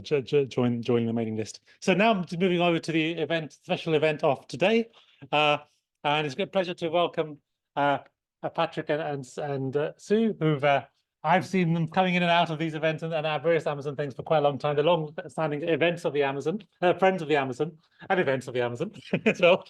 join the mailing list. So now I'm moving over to the special event of today, and it's a great pleasure to welcome Patrick and Sue, who've I've seen them coming in and out of these events and our various Amazon things for quite a long time. The long-standing events of the Amazon, friends of the Amazon, and events of the Amazon as well.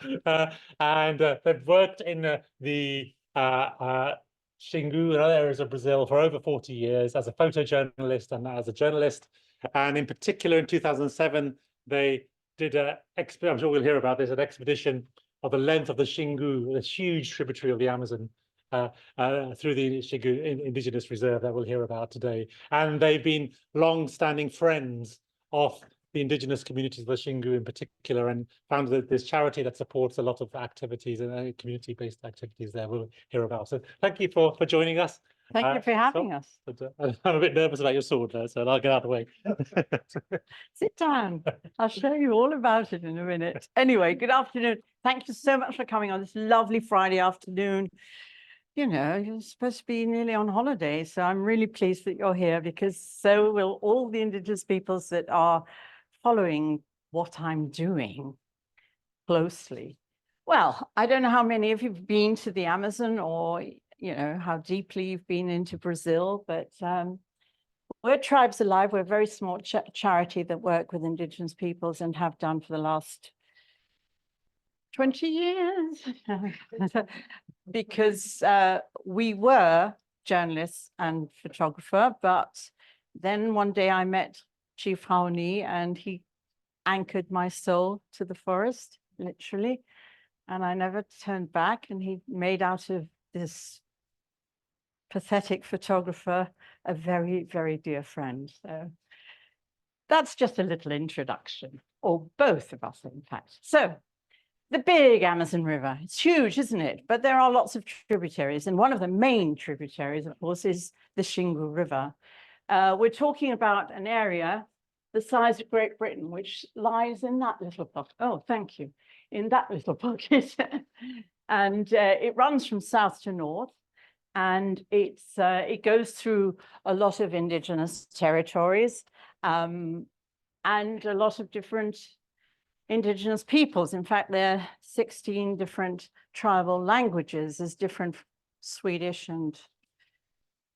And they've worked in the Xingu and other areas of Brazil for over 40 years as a photojournalist and as a journalist. And in particular, in 2007, they did I'm sure we'll hear about this, an expedition of the length of the Xingu, the huge tributary of the Amazon, through the Xingu Indigenous Reserve that we'll hear about today. And they've been long-standing friends of the indigenous communities of the Xingu in particular, and founded this charity that supports a lot of activities and community-based activities there we'll hear about. So thank you for joining us. Thank you for having us. I'm a bit nervous about your sword there, so I'll get out of the way. Sit down. I'll show you all about it in a minute. Anyway, good afternoon. Thank you so much for coming on this lovely Friday afternoon. You know, you're supposed to be nearly on holiday, so I'm really pleased that you're here, because so will all the indigenous peoples that are following what I'm doing closely. Well, I don't know how many of you have been to the Amazon, or you know how deeply you've been into Brazil, but we're Tribes Alive. We're a very small charity that work with indigenous peoples and have done for the last 20 years. Because we were journalists and photographer, but then one day I met Chief Raoni, and he anchored my soul to the forest, literally, and I never turned back. And he made out of this pathetic photographer a very, very dear friend. So that's just a little introduction, or both of us, in fact. So the big Amazon River, it's huge, isn't it? But there are lots of tributaries, and one of the main tributaries, of course, is the Xingu River. We're talking about an area the size of Great Britain, which lies in that little pocket. Oh, thank you. In that little pocket. And it runs from south to north, and it goes through a lot of indigenous territories and a lot of different indigenous peoples. In fact, there are 16 different tribal languages. There's different Swedish and,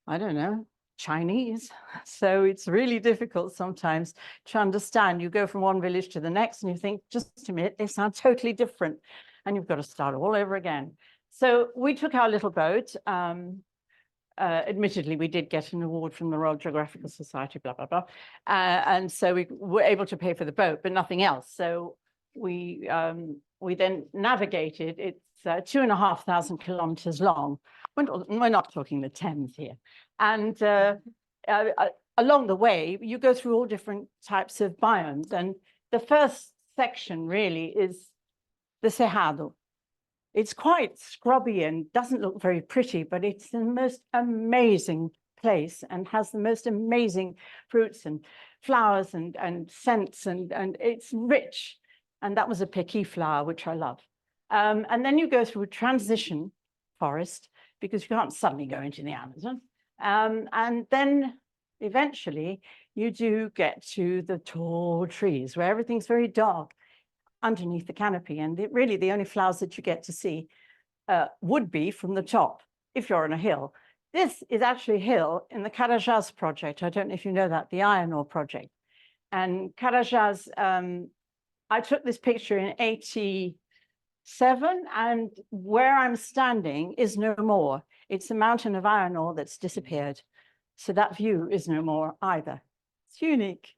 I don't know, Chinese. So it's really difficult sometimes to understand. You go from one village to the next and you think, just a minute, they sound totally different. And you've got to start all over again. So we took our little boat. Admittedly, we did get an award from the Royal Geographical Society, blah, blah, blah. And so we were able to pay for the boat, but nothing else. So we then navigated. It's 2,500 kilometers long. We're not talking the Thames here. And along the way, you go through all different types of biomes. And the first section really is the Cerrado. It's quite scrubby and doesn't look very pretty, but it's the most amazing place and has the most amazing fruits and flowers and scents, and it's rich. And that was a piqué flower, which I love. And then you go through a transition forest, because you can't suddenly go into the Amazon. And then eventually you do get to the tall trees where everything's very dark underneath the canopy. And really the only flowers that you get to see would be from the top, if you're on a hill. This is actually a hill in the Carajás project. I don't know if you know that, the iron ore project. And Carajás, I took this picture in 1987, and where I'm standing is no more. It's a mountain of iron ore that's disappeared. So that view is no more either. It's unique.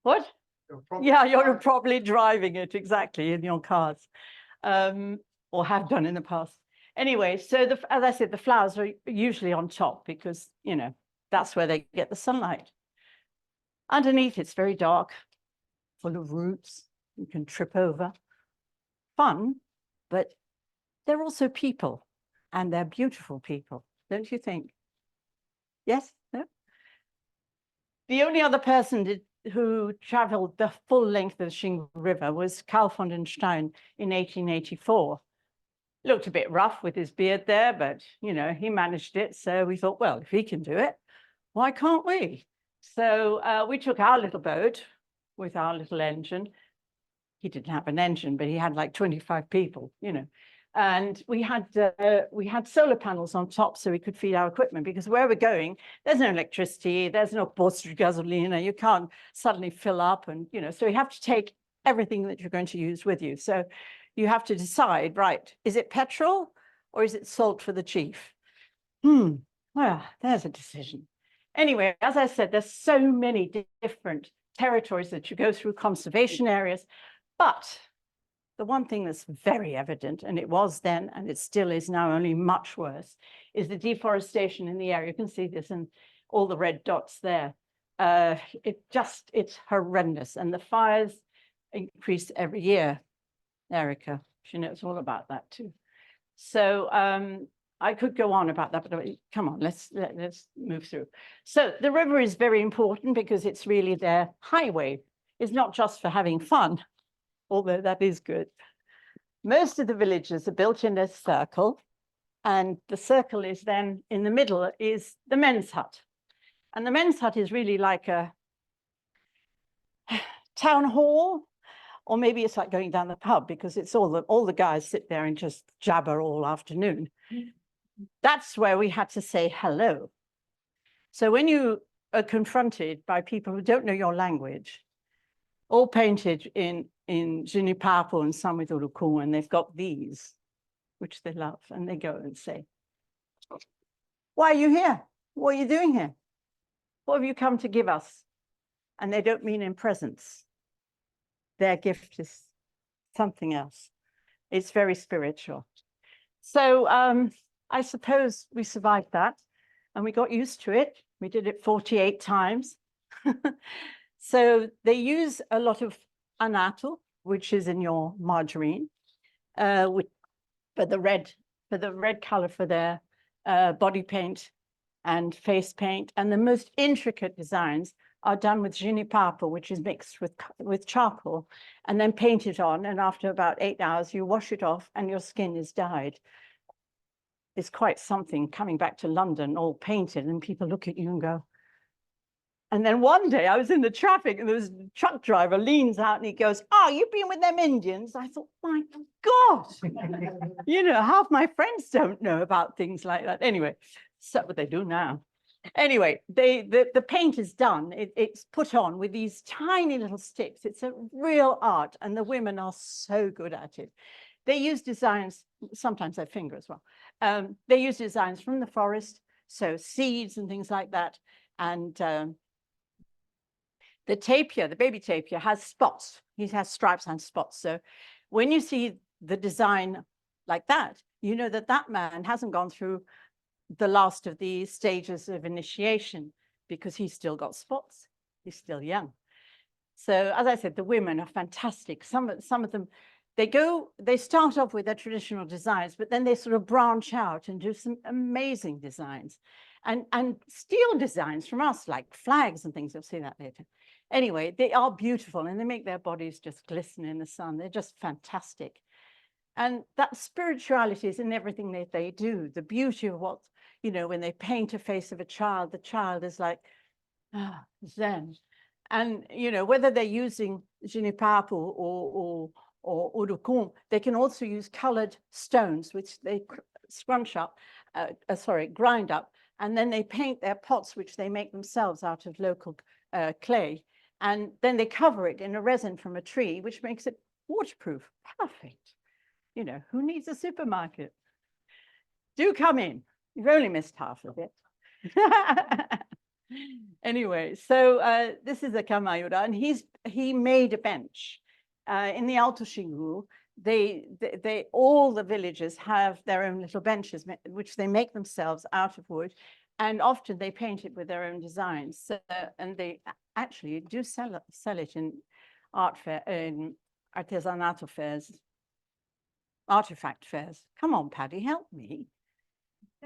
What? Yeah, you're probably driving it exactly in your cars, or have done in the past. Anyway, so as I said, the flowers are usually on top because, you know, that's where they get the sunlight. Underneath, it's very dark, full of roots you can trip over. Fun, but they're also people, and they're beautiful people, don't you think? Yes? No? The only other person who traveled the full length of the Xingu River was Carl von den Stein in 1884. Looked a bit rough with his beard there, but, you know, he managed it. So we thought, well, if he can do it, why can't we? So we took our little boat with our little engine. He didn't have an engine, but he had like 25 people, you know. And we had solar panels on top so we could feed our equipment, because where we're going, there's no electricity, there's no posto de gasolina, you can't suddenly fill up, and you know, so you have to take everything that you're going to use with you. So you have to decide, right, is it petrol or is it salt for the chief? Well, there's a decision. Anyway, as I said, there's so many different territories that you go through, conservation areas, but the one thing that's very evident, and it was then, and it still is now, only much worse, is the deforestation in the area. You can see this in all the red dots there. It's horrendous. And the fires increase every year. Erica, she knows all about that too. So I could go on about that, but come on, let's move through. So the river is very important because it's really their highway. It's not just for having fun, although that is good. Most of the villages are built in a circle, and the circle is then in the middle is the men's hut. And the men's hut is really like a town hall, or maybe it's like going down the pub, because it's all the guys sit there and just jabber all afternoon. That's where we had to say hello. So when you are confronted by people who don't know your language, all painted in Junipapo and some with Uruku, and they've got these, which they love, and they go and say, why are you here? What are you doing here? What have you come to give us? And they don't mean in presents. Their gift is something else. It's very spiritual. So I suppose we survived that, and we got used to it. We did it 48 times. So they use a lot of anato, which is in your margarine, for the red color for their body paint and face paint. And the most intricate designs are done with junipapo, which is mixed with charcoal, and then painted on. And after about 8 hours, you wash it off and your skin is dyed. It's quite something coming back to London, all painted, and people look at you and go. And then one day I was in the traffic and there was a truck driver leans out and he goes, oh, you've been with them Indians? I thought, my God, you know, half my friends don't know about things like that. Anyway, so what they do now. Anyway, the paint is done. It's put on with these tiny little sticks. It's a real art, and the women are so good at it. They use designs, sometimes their finger as well. They use designs from the forest, so seeds and things like that. And the tapir, the baby tapir, has spots. He has stripes and spots. So when you see the design like that, you know that that man hasn't gone through the last of the stages of initiation, because he's still got spots. He's still young. So as I said, the women are fantastic. Some of them, they start off with their traditional designs, but then they sort of branch out and do some amazing designs, and steal designs from us, like flags and things. You'll see that later. Anyway, they are beautiful, and they make their bodies just glisten in the sun. They're just fantastic. And that spirituality is in everything that they do. The beauty of what, you know, when they paint a face of a child, the child is like, Zen. And, you know, whether they're using junipapo or urukum, they can also use colored stones, which they grind up, and then they paint their pots, which they make themselves out of local clay. And then they cover it in a resin from a tree, which makes it waterproof. Perfect. You know, who needs a supermarket? Do come in. You've only missed half of it. Anyway, so this is a Kamayura, and he made a bench. In the Alto Xingu, all the villages have their own little benches, which they make themselves out of wood, and often they paint it with their own designs. So, and they actually do sell it in in artisanal fairs, artifact fairs. Come on, Paddy, help me.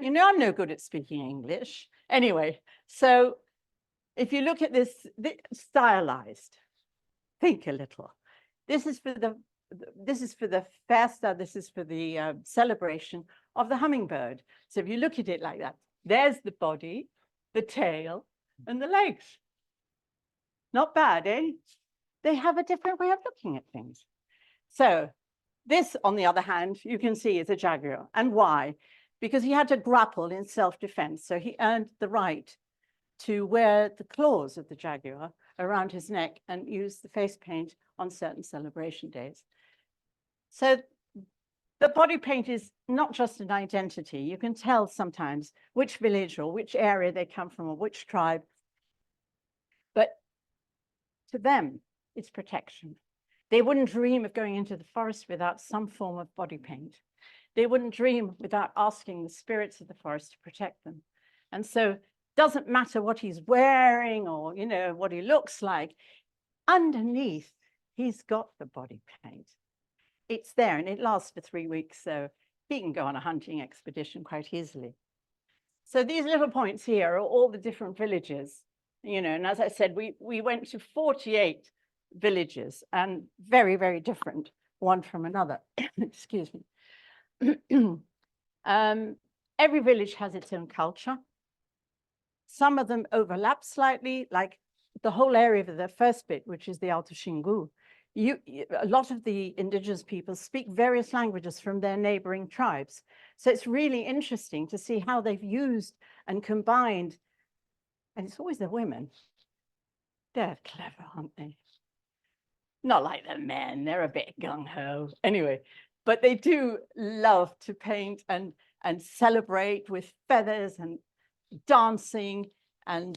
You know, I'm no good at speaking English. Anyway, so if you look at this stylized, think a little. This is for the festa, this is for the celebration of the hummingbird. So if you look at it like that, there's the body, the tail, and the legs. Not bad, eh? They have a different way of looking at things. So this, on the other hand, you can see is a jaguar. And why? Because he had to grapple in self-defense. So he earned the right to wear the claws of the jaguar around his neck and use the face paint on certain celebration days. So the body paint is not just an identity. You can tell sometimes which village or which area they come from or which tribe. But to them, it's protection. They wouldn't dream of going into the forest without some form of body paint. They wouldn't dream without asking the spirits of the forest to protect them. And so it doesn't matter what he's wearing or, you know, what he looks like. Underneath, he's got the body paint. It's there and it lasts for 3 weeks. So he can go on a hunting expedition quite easily. So these little points here are all the different villages, you know, and as I said, we went to 48 villages and very, very different one from another. Excuse me. Every village has its own culture. Some of them overlap slightly, like the whole area of the first bit, which is the Alto Xingu. A lot of the indigenous people speak various languages from their neighboring tribes. So it's really interesting to see how they've used and combined, and it's always the women. They're clever, aren't they? Not like the men, they're a bit gung-ho. Anyway, but they do love to paint and celebrate with feathers and dancing and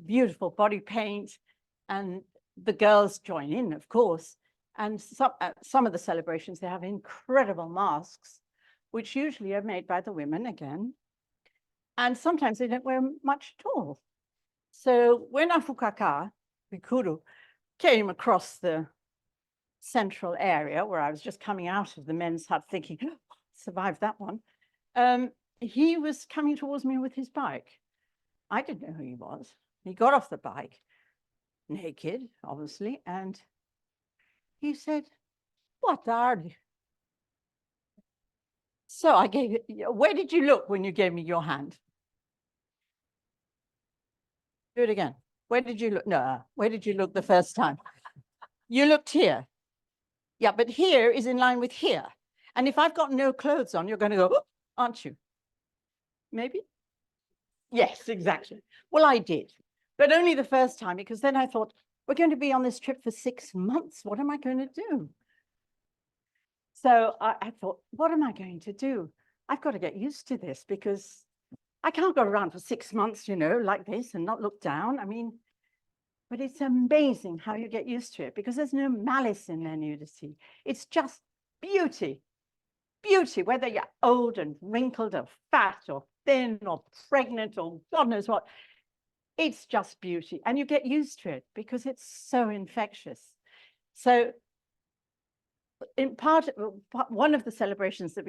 beautiful body paint. And the girls join in, of course. And some of the celebrations, they have incredible masks, which usually are made by the women again. And sometimes they don't wear much at all. So when Afukaka, Bikuru, came across the central area where I was just coming out of the men's hut thinking, oh, survived that one. He was coming towards me with his bike. I didn't know who he was. He got off the bike, naked, obviously, and he said, "What are you?" So I gave it, where did you look when you gave me your hand? Do it again. Where did you look? No, where did you look the first time? You looked here. Yeah, but here is in line with here. And if I've got no clothes on, you're going to go, oh, aren't you? Maybe? Yes, exactly. Well, I did, but only the first time, because then I thought, we're going to be on this trip for 6 months. What am I going to do? So I thought, what am I going to do? I've got to get used to this because I can't go around for 6 months, you know, like this and not look down. I mean, but it's amazing how you get used to it because there's no malice in their nudity. It's just beauty. Beauty, whether you're old and wrinkled or fat or thin or pregnant or God knows what. It's just beauty. And you get used to it because it's so infectious. So in one of the celebrations that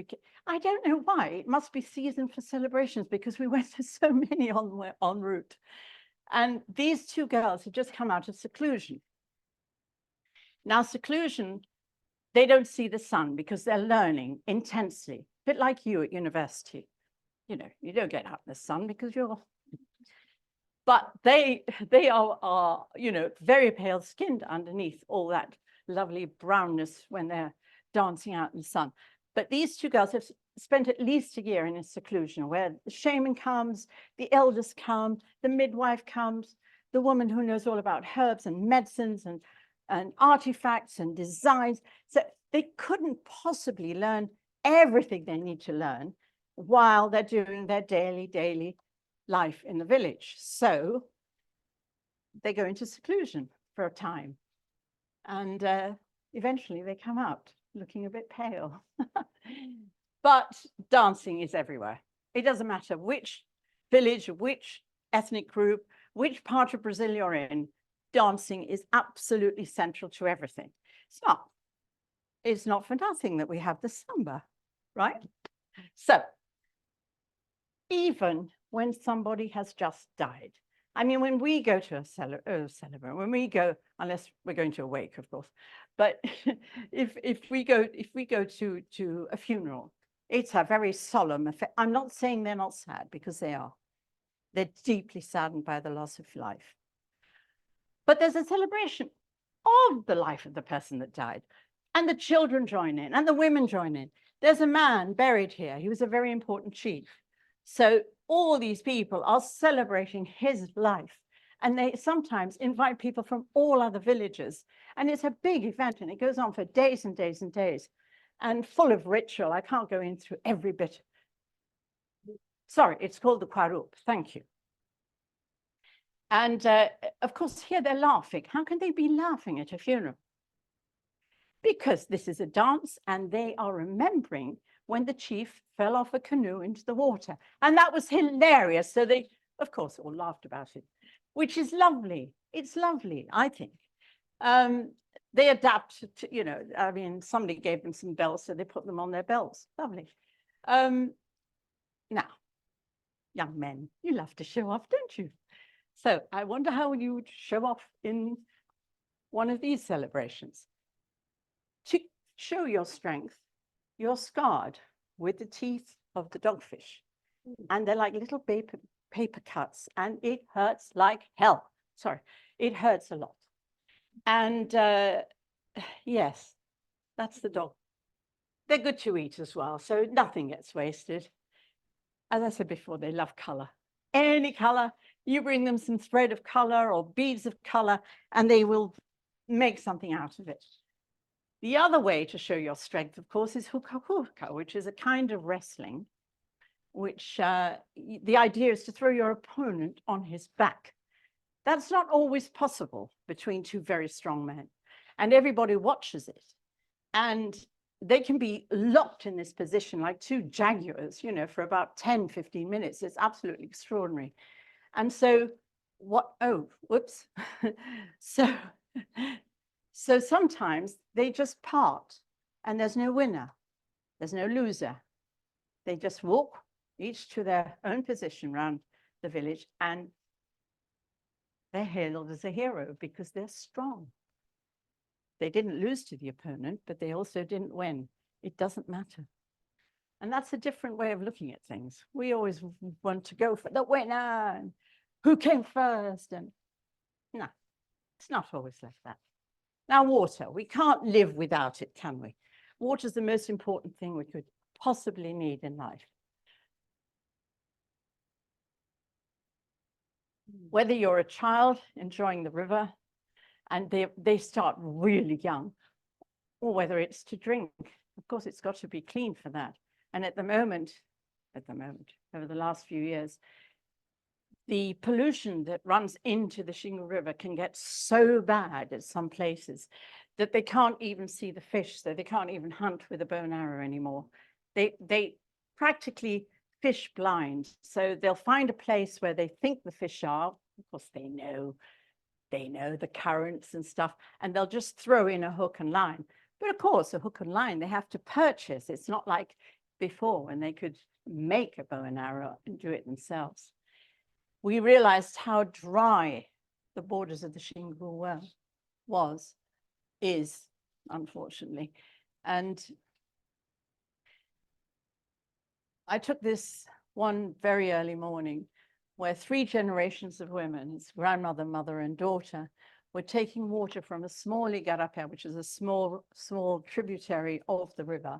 I don't know why, it must be season for celebrations because we went to so many en route. And these two girls had just come out of seclusion. Now, seclusion, they don't see the sun because they're learning intensely, a bit like you at university. You know, you don't get out in the sun because you're, but they are, you know, very pale skinned underneath all that lovely brownness when they're dancing out in the sun. But these two girls have spent at least a year in a seclusion where the shaman comes, the elders come, the midwife comes, the woman who knows all about herbs and medicines and artifacts and designs. So they couldn't possibly learn everything they need to learn while they're doing their daily life in the village. So they go into seclusion for a time. And eventually they come out looking a bit pale. But dancing is everywhere. It doesn't matter which village, which ethnic group, which part of Brazil you're in, dancing is absolutely central to everything. It's not for nothing that we have the samba, right? So even when somebody has just died, I mean, when we go to a celebrant, when we go, unless we're going to a wake, of course, but if we go to a funeral, it's a very solemn affair. I'm not saying they're not sad because they are. They're deeply saddened by the loss of life. But there's a celebration of the life of the person that died. And the children join in, and the women join in. There's a man buried here. He was a very important chief. So all these people are celebrating his life. And they sometimes invite people from all other villages. And it's a big event, and it goes on for days and days and days, and full of ritual. I can't go in through every bit. Sorry, it's called the Kwarup. Thank you. And of course, here they're laughing. How can they be laughing at a funeral? Because this is a dance, and they are remembering when the chief fell off a canoe into the water. And that was hilarious. So they, of course, all laughed about it, which is lovely. It's lovely, I think. They adapt to, you know, I mean, somebody gave them some bells, so they put them on their bells. Lovely. Now, young men, you love to show off, don't you? So I wonder how you would show off in one of these celebrations. To show your strength, you're scarred with the teeth of the dogfish. And they're like little paper cuts, and it hurts like hell. Sorry, it hurts a lot. And yes, that's the dog. They're good to eat as well, so nothing gets wasted. As I said before, they love color. Any color, you bring them some thread of color or beads of color, and they will make something out of it. The other way to show your strength, of course, is huka, which is a kind of wrestling, which the idea is to throw your opponent on his back. That's not always possible between two very strong men, and everybody watches it. And they can be locked in this position like two jaguars, you know, for about 10, 15 minutes. It's absolutely extraordinary. And so whoops. So sometimes they just part, and there's no winner, there's no loser. They just walk each to their own position around the village, and they're hailed as a hero because they're strong. They didn't lose to the opponent, but they also didn't win. It doesn't matter. And that's a different way of looking at things. We always want to go for the winner, and who came first, and no, it's not always like that. Now, water, we can't live without it, can we? Water is the most important thing we could possibly need in life. Whether you're a child enjoying the river, and they start really young, or whether it's to drink, of course, it's got to be clean for that. And at the moment, over the last few years, the pollution that runs into the Xingu River can get so bad at some places that they can't even see the fish, so they can't even hunt with a bow and arrow anymore. They practically fish blind. So they'll find a place where they think the fish are. Of course, they know the currents and stuff, and they'll just throw in a hook and line. But of course, a hook and line, they have to purchase. It's not like before when they could make a bow and arrow and do it themselves. We realized how dry the borders of the Xingu is, unfortunately. And I took this one very early morning where 3 generations of women, his grandmother, mother, and daughter, were taking water from a small igarapé, which is a small tributary of the river,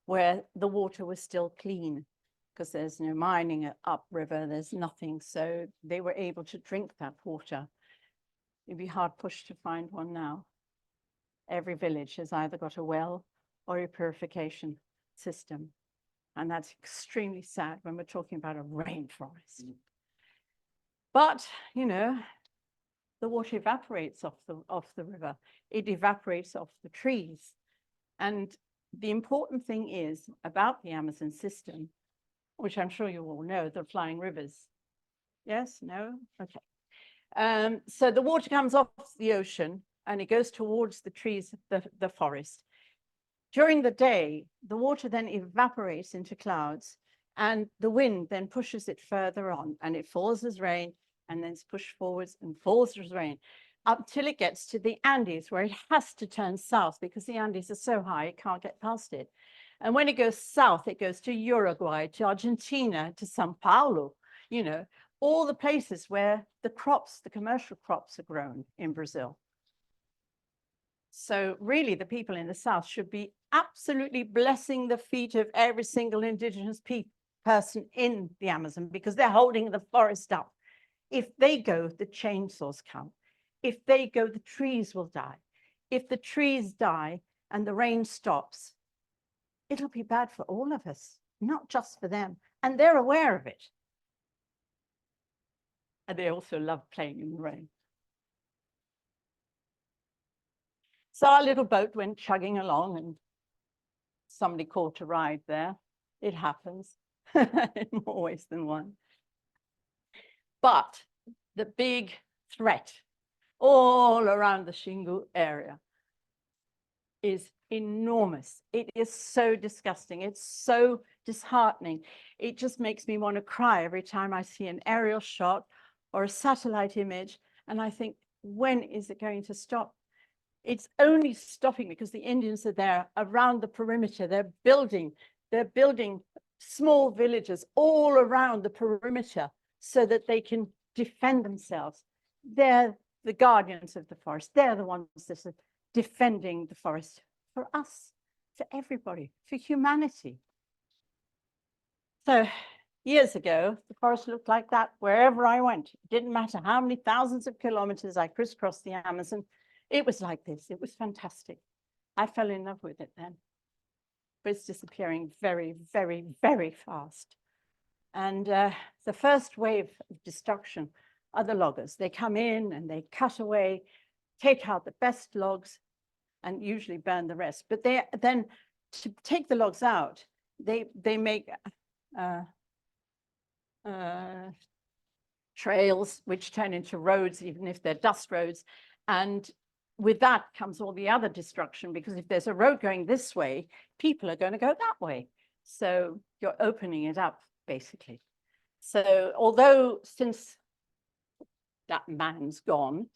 where the water was still clean, because there's no mining upriver, there's nothing. So they were able to drink that water. You'd be hard pushed to find one now. Every village has either got a well or a purification system. And that's extremely sad when we're talking about a rainforest. But, you know, the water evaporates off the river. It evaporates off the trees. And the important thing is about the Amazon system, which I'm sure you all know, the flying rivers. Yes? No? Okay. So the water comes off the ocean and it goes towards the trees, the forest. During the day, the water then evaporates into clouds, and the wind then pushes it further on, and it falls as rain, and then it's pushed forwards and falls as rain, up till it gets to the Andes, where it has to turn south because the Andes are so high, it can't get past it. And when it goes south, it goes to Uruguay, to Argentina, to Sao Paulo, you know, all the places where the crops, the commercial crops are grown in Brazil. So really the people in the South should be absolutely blessing the feet of every single indigenous person in the Amazon, because they're holding the forest up. If they go, the chainsaws come. If they go, the trees will die. If the trees die and the rain stops, it'll be bad for all of us, not just for them. And they're aware of it. And they also love playing in the rain. So our little boat went chugging along and somebody caught a ride there. It happens in more ways than one. But the big threat all around the Xingu area is enormous. It is so disgusting. It's so disheartening. It just makes me want to cry every time I see an aerial shot or a satellite image. And I think, when is it going to stop? It's only stopping because the Indians are there around the perimeter. They're building small villages all around the perimeter so that they can defend themselves. They're the guardians of the forest. They're the ones that are defending the forest for us, for everybody, for humanity. So years ago, the forest looked like that wherever I went. It didn't matter how many thousands of kilometers I crisscrossed the Amazon. It was like this. It was fantastic. I fell in love with it then. But it's disappearing very, very, very fast. And the first wave of destruction are the loggers. They come in and they cut away, take out the best logs, and usually burn the rest. But then to take the logs out, they make trails which turn into roads, even if they're dust roads. And with that comes all the other destruction, because if there's a road going this way, people are going to go that way. So you're opening it up, basically. So although since that man's gone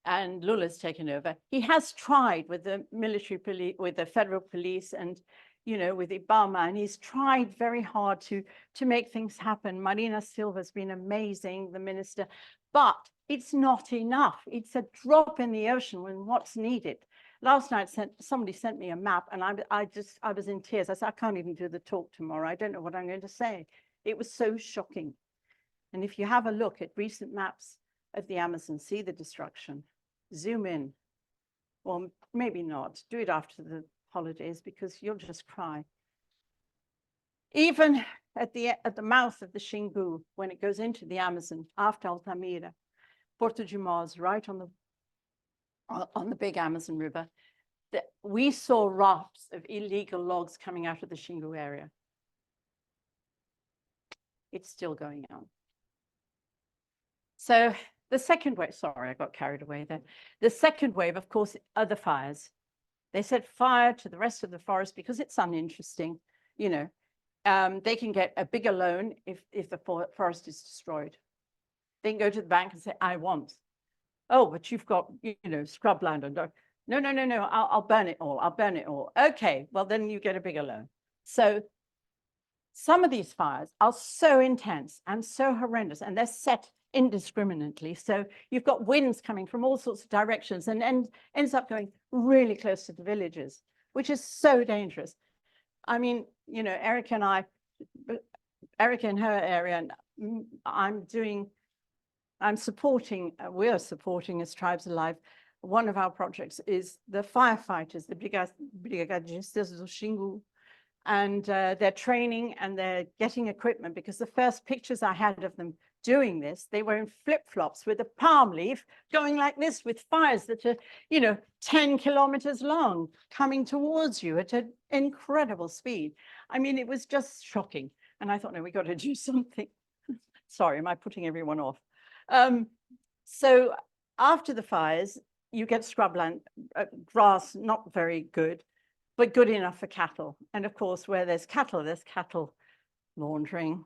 and Lula's taken over, he has tried with the military police, with the federal police, and with Ibama, and he's tried very hard to make things happen. Marina Silva's been amazing, the minister, but it's not enough. It's a drop in the ocean when what's needed. Last night, somebody sent me a map, and I was in tears. I said, I can't even do the talk tomorrow. I don't know what I'm going to say. It was so shocking. And if you have a look at recent maps of the Amazon, see the destruction, zoom in. Well, maybe not. Do it after the holidays, because you'll just cry. Even at the mouth of the Xingu, when it goes into the Amazon after Altamira, Porto de Mós, right on the big Amazon River, that we saw rafts of illegal logs coming out of the Xingu area. It's still going on. So the second wave, sorry, I got carried away there. The second wave, of course, are the fires. They set fire to the rest of the forest because it's uninteresting. They can get a bigger loan if the forest is destroyed. They can go to the bank and say, I want. Oh, but you've got, scrub land. And no, I'll burn it all. I'll burn it all. Okay, well, then you get a bigger loan. So some of these fires are so intense and so horrendous, and they're set indiscriminately. So you've got winds coming from all sorts of directions, and ends up going really close to the villages, which is so dangerous. I mean, Erica in her area, and we're supporting as Tribes Alive. One of our projects is the firefighters, the Brigadistas do Xingu, and they're training and they're getting equipment, because the first pictures I had of them doing this, they were in flip-flops with a palm leaf going like this, with fires that are 10 kilometers long coming towards you at an incredible speed. I mean, it was just shocking. And I thought, no, we got to do something. Sorry, am I putting everyone off? So after the fires, you get scrubland, grass, not very good, but good enough for cattle. And of course, where there's cattle laundering,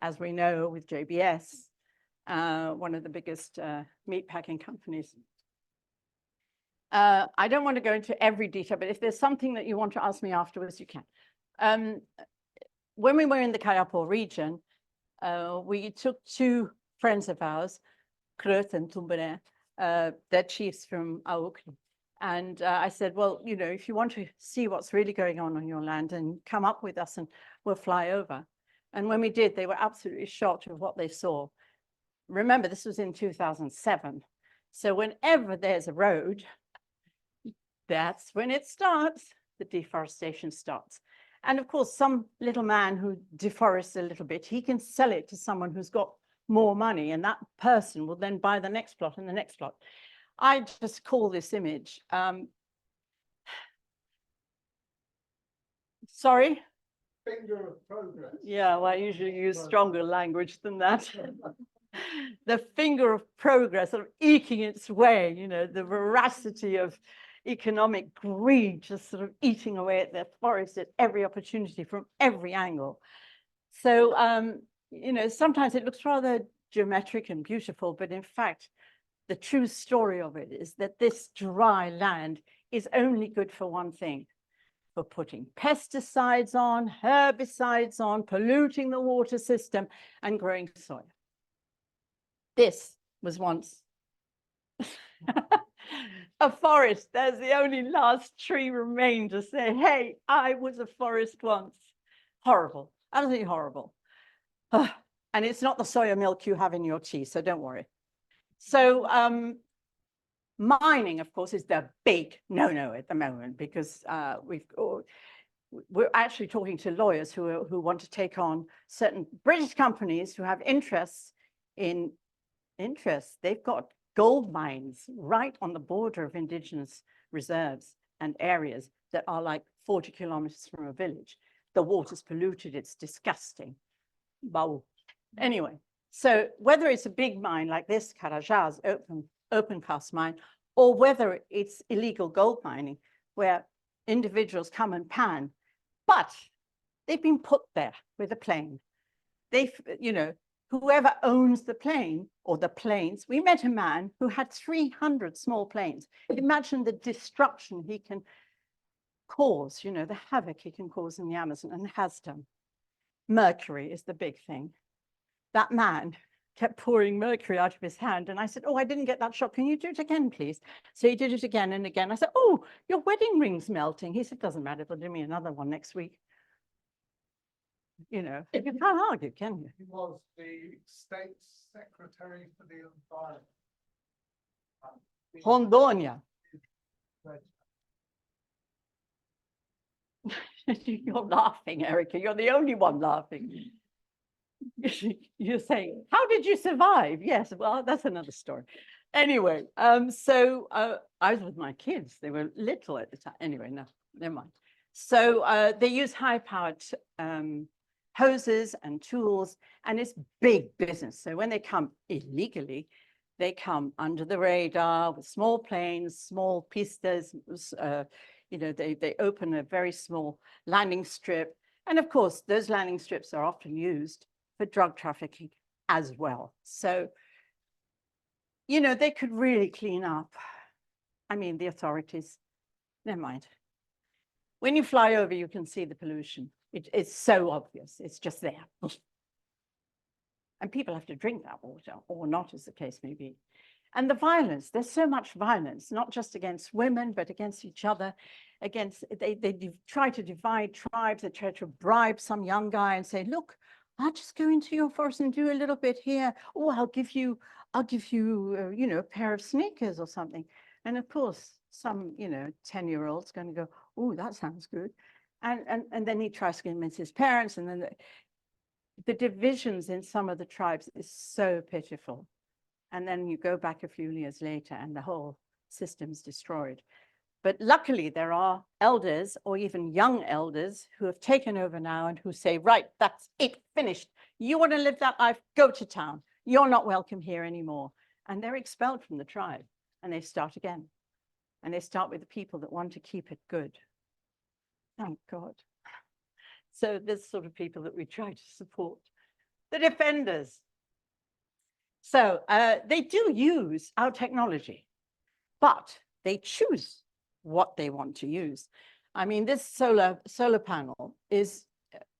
as we know with JBS, one of the biggest meat packing companies. I don't want to go into every detail, but if there's something that you want to ask me afterwards, you can. When we were in the Kayapo region, we took two friends of ours, Krut and Tumbere, they're chiefs from Aukli. And I said, well, you know, if you want to see what's really going on your land, and come up with us and we'll fly over. And when we did, they were absolutely shocked with what they saw. Remember, this was in 2007. So whenever there's a road, that's when it starts, the deforestation starts. And of course, some little man who deforests a little bit, he can sell it to someone who's got more money, and that person will then buy the next plot and the next plot. I just call this image, sorry? Finger of progress. Yeah, well, I usually use stronger language than that. The finger of progress, sort of eking its way, you know, the voracity of economic greed, just sort of eating away at their forest at every opportunity from every angle. So, you know, sometimes it looks rather geometric and beautiful, but in fact, the true story of it is that this dry land is only good for one thing, for putting pesticides on, herbicides on, polluting the water system, and growing soya. This was once a forest. There's the only last tree remained to say, hey, I was a forest once. Horrible, absolutely horrible. And it's not the soya milk you have in your tea, so don't worry. So mining, of course, is the big no-no at the moment, because we're actually talking to lawyers who want to take on certain British companies who have interests. They've got gold mines right on the border of indigenous reserves and areas that are like 40 kilometers from a village. The water's polluted, it's disgusting. Wow. Anyway, so whether it's a big mine like this, Carajás open cast mine, or whether it's illegal gold mining, where individuals come and pan, but they've been put there with a plane. They've, you know, whoever owns the plane or the planes, we met a man who had 300 small planes. Imagine the destruction he can cause, you know, the havoc he can cause in the Amazon, and has done. Mercury is the big thing. That man kept pouring mercury out of his hand, and I said, oh, I didn't get that shot. Can you do it again, please? So he did it again and again. I said, oh, your wedding ring's melting. He said, doesn't matter, they'll do me another one next week. You know, you can't argue, can you? He was the State Secretary for the Environment. Hondonia. You're laughing, Erica. You're the only one laughing. You're saying, how did you survive? Yes, well, that's another story. Anyway, so I was with my kids. They were little at the time. Anyway, no, never mind. So they use high-powered hoses and tools, and it's big business. So when they come illegally, they come under the radar with small planes, small pistas. You know, they open a very small landing strip. And of course, those landing strips are often used for drug trafficking as well. So, you know, they could really clean up. I mean, the authorities, never mind. When you fly over, you can see the pollution. It's so obvious. It's just there. And people have to drink that water, or not, as the case may be. And the violence, there's so much violence, not just against women, but against each other. They try to divide tribes. They try to bribe some young guy and say, look, I'll just go into your forest and do a little bit here. Oh, I'll give you, you know, a pair of sneakers or something. And of course, some, you know, 10-year-old's going to go, oh, that sounds good. And then he tries to convince his parents. And then the divisions in some of the tribes is so pitiful. And then you go back a few years later and the whole system's destroyed. But luckily, there are elders or even young elders who have taken over now and who say, right, that's it, finished. You want to live that life, go to town. You're not welcome here anymore. And they're expelled from the tribe and they start again. And they start with the people that want to keep it good. Thank God. So there's sort of people that we try to support. The defenders. So they do use our technology, but they choose what they want to use. I mean, this solar panel is,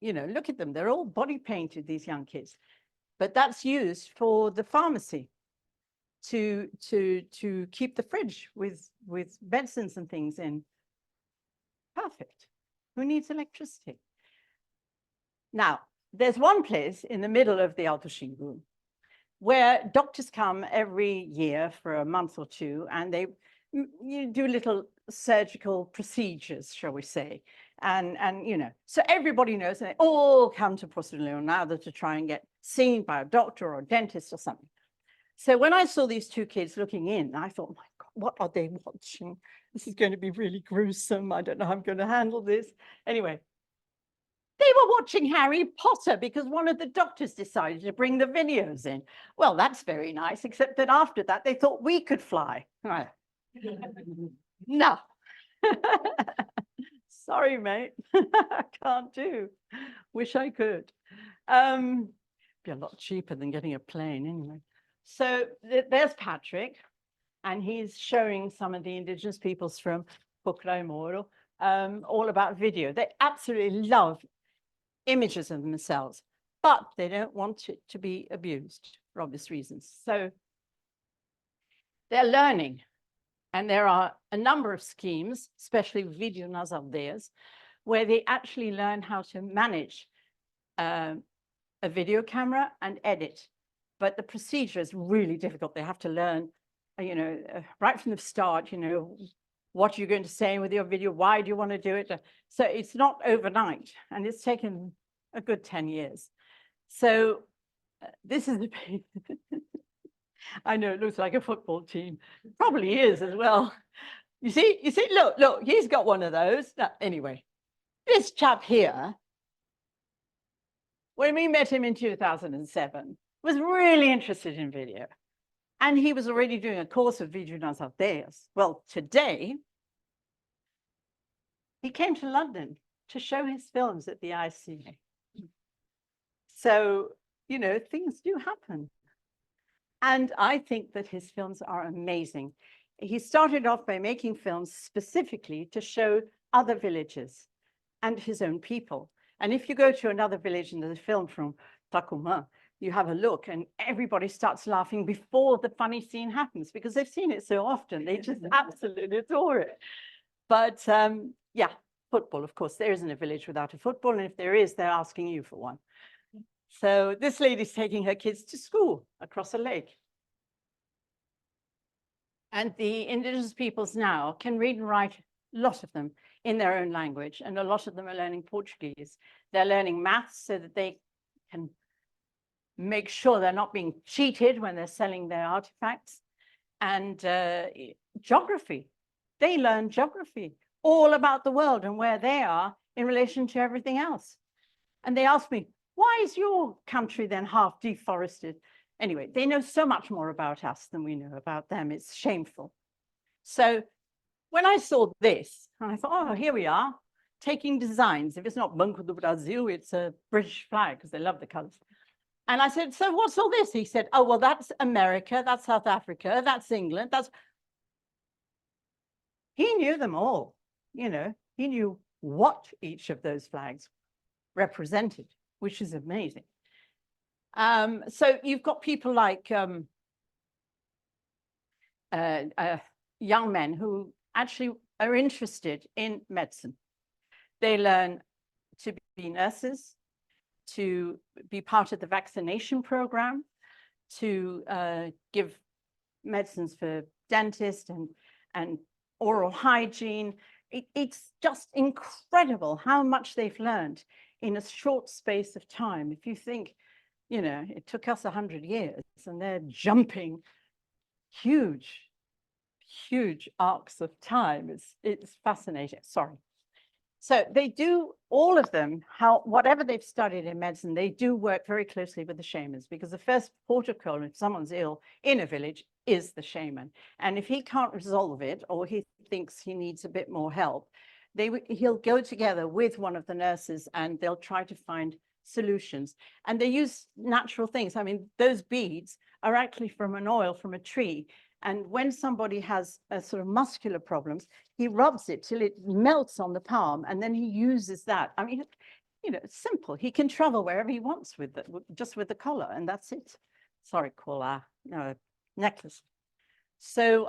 you know, look at them. They're all body painted, these young kids. but that's used for the pharmacy to keep the fridge with medicines and things in. Perfect. Who needs electricity? Now, there's one place in the middle of the Alto Xingu where doctors come every year for a month or two, and you do little surgical procedures, shall we say. And you know, so everybody knows, and they all come to Porto Leonardo to try and get seen by a doctor or a dentist or something. So when I saw these two kids looking in, I thought, my God, what are they watching? This is going to be really gruesome. I don't know how I'm going to handle this. Anyway, they were watching Harry Potter because one of the doctors decided to bring the videos in. Well, that's very nice, except that after that, they thought we could fly. Right. No. Sorry, mate. I can't do. Wish I could. Be a lot cheaper than getting a plane anyway. So there's Patrick, and he's showing some of the indigenous peoples from Pucraimoro, all about video. They absolutely love images of themselves, but they don't want it to be abused for obvious reasons. So they're learning. And there are a number of schemes, especially Video nas Aldeias, where they actually learn how to manage a video camera and edit. But the procedure is really difficult. They have to learn, you know, right from the start, you know, what you're going to say with your video, why do you want to do it? So it's not overnight, and it's taken a good 10 years. So this is the I know it looks like a football team. Probably is as well. You see, look, he's got one of those. No, anyway, this chap here, when we met him in 2007, was really interested in video. And he was already doing a course of Video nas Aldeias. Well, today, he came to London to show his films at the ICA. So, you know, things do happen. And I think that his films are amazing. He started off by making films specifically to show other villages and his own people. And if you go to another village and there's a film from Takuma, you have a look and everybody starts laughing before the funny scene happens because they've seen it so often. They just absolutely adore it. But yeah, football, of course, there isn't a village without a football. And if there is, they're asking you for one. So this lady's taking her kids to school across a lake. And the indigenous peoples now can read and write, a lot of them, in their own language. And a lot of them are learning Portuguese. They're learning maths so that they can make sure they're not being cheated when they're selling their artifacts. And geography. They learn geography, all about the world and where they are in relation to everything else. And they ask me, why is your country then half deforested? Anyway, they know so much more about us than we know about them. It's shameful. So when I saw this, and I thought, oh, here we are, taking designs. If it's not Banco do Brasil, it's a British flag, because they love the colors. And I said, so what's all this? He said, oh, well, that's America, that's South Africa, that's England, that's... He knew them all, you know. He knew what each of those flags represented, which is amazing. So you've got people like young men who actually are interested in medicine. They learn to be nurses, to be part of the vaccination program, to give medicines for dentists and oral hygiene. It's just incredible how much they've learned in a short space of time. If you think, you know, it took us 100 years and they're jumping huge, huge arcs of time. It's fascinating. Sorry. So they do, all of them, whatever they've studied in medicine, they do work very closely with the shamans, because the first protocol if someone's ill in a village is the shaman. And if he can't resolve it, or he thinks he needs a bit more help, he'll go together with one of the nurses and they'll try to find solutions. And they use natural things. I mean, those beads are actually from an oil from a tree. And when somebody has a sort of muscular problems, he rubs it till it melts on the palm, and then he uses that. I mean, you know, it's simple. He can travel wherever he wants with it, just with the collar, and that's it. Sorry, collar, no, necklace. So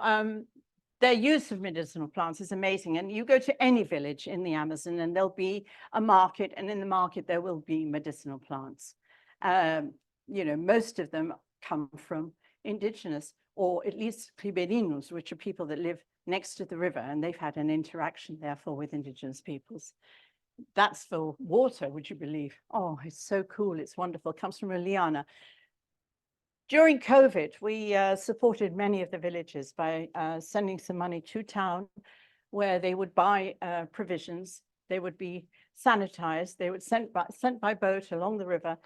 their use of medicinal plants is amazing. And you go to any village in the Amazon and there'll be a market, and in the market there will be medicinal plants. You know, most of them come from indigenous, or at least riberinos, which are people that live next to the river, and they've had an interaction therefore with indigenous peoples. That's for water, would you believe? Oh, it's so cool. It's wonderful. It comes from a liana. During COVID, we supported many of the villages by sending some money to town where they would buy provisions. They would be sanitized. They would sent by boat along the river,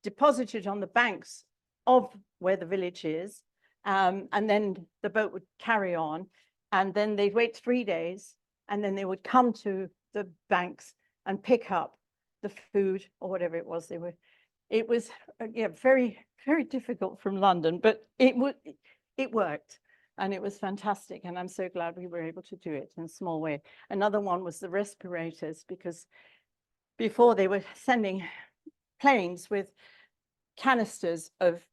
deposited on the banks of where the village is. And then the boat would carry on. And then they'd wait 3 days. And then they would come to the banks and pick up the food or whatever it was they were. It was yeah, very, very difficult from London, but it worked, and it was fantastic. And I'm so glad we were able to do it in a small way. Another one was the respirators, because before they were sending planes with canisters of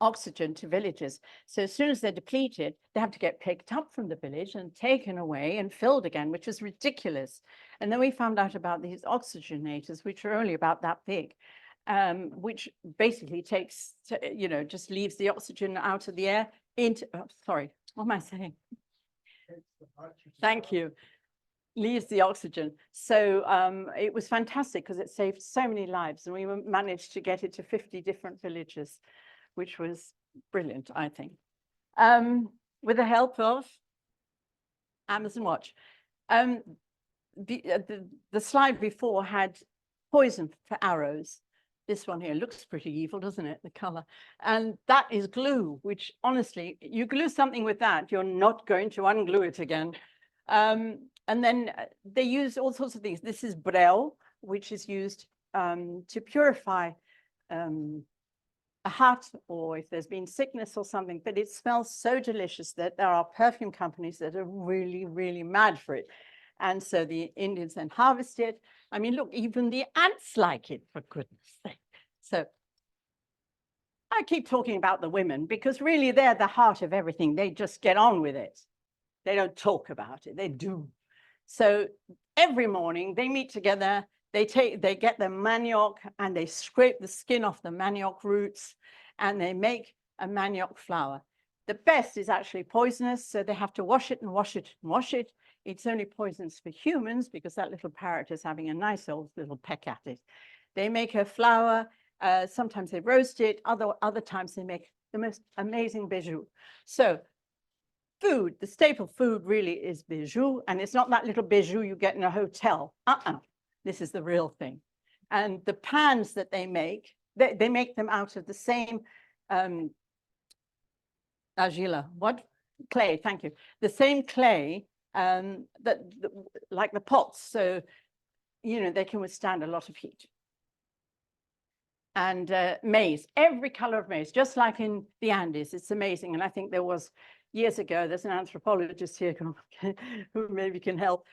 oxygen to villages. So as soon as they're depleted, they have to get picked up from the village and taken away and filled again, which is ridiculous. And then we found out about these oxygenators, which are only about that big, which basically takes, you know, just leaves the oxygen out of the air into, oh, sorry, what am I saying? Thank you. Leaves the oxygen. So it was fantastic because it saved so many lives, and we managed to get it to 50 different villages, which was brilliant, I think. With the help of Amazon Watch. The slide before had poison for arrows. This one here looks pretty evil, doesn't it? The color. And that is glue, which honestly, you glue something with that, you're not going to unglue it again. And then they use all sorts of things. This is breu, which is used to purify a hut, or if there's been sickness or something, but it smells so delicious that there are perfume companies that are really, really mad for it. And so the Indians then harvest it. I mean, look, even the ants like it, for goodness sake. So I keep talking about the women because really they're the heart of everything. They just get on with it. They don't talk about it, they do. So every morning they meet together, they get the manioc and they scrape the skin off the manioc roots and they make a manioc flour. The best is actually poisonous, so they have to wash it and wash it and wash it. It's only poisonous for humans because that little parrot is having a nice old little peck at it. They make a flour, sometimes they roast it, other times they make the most amazing bijou. So food, the staple food really is bijou, and it's not that little bijou you get in a hotel. This is the real thing. And the pans that they make them out of the same argila, what? Clay, thank you. The same clay like the pots, so you know they can withstand a lot of heat. And maize, every color of maize, just like in the Andes. It's amazing. And I think there was years ago, there's an anthropologist here who maybe can help.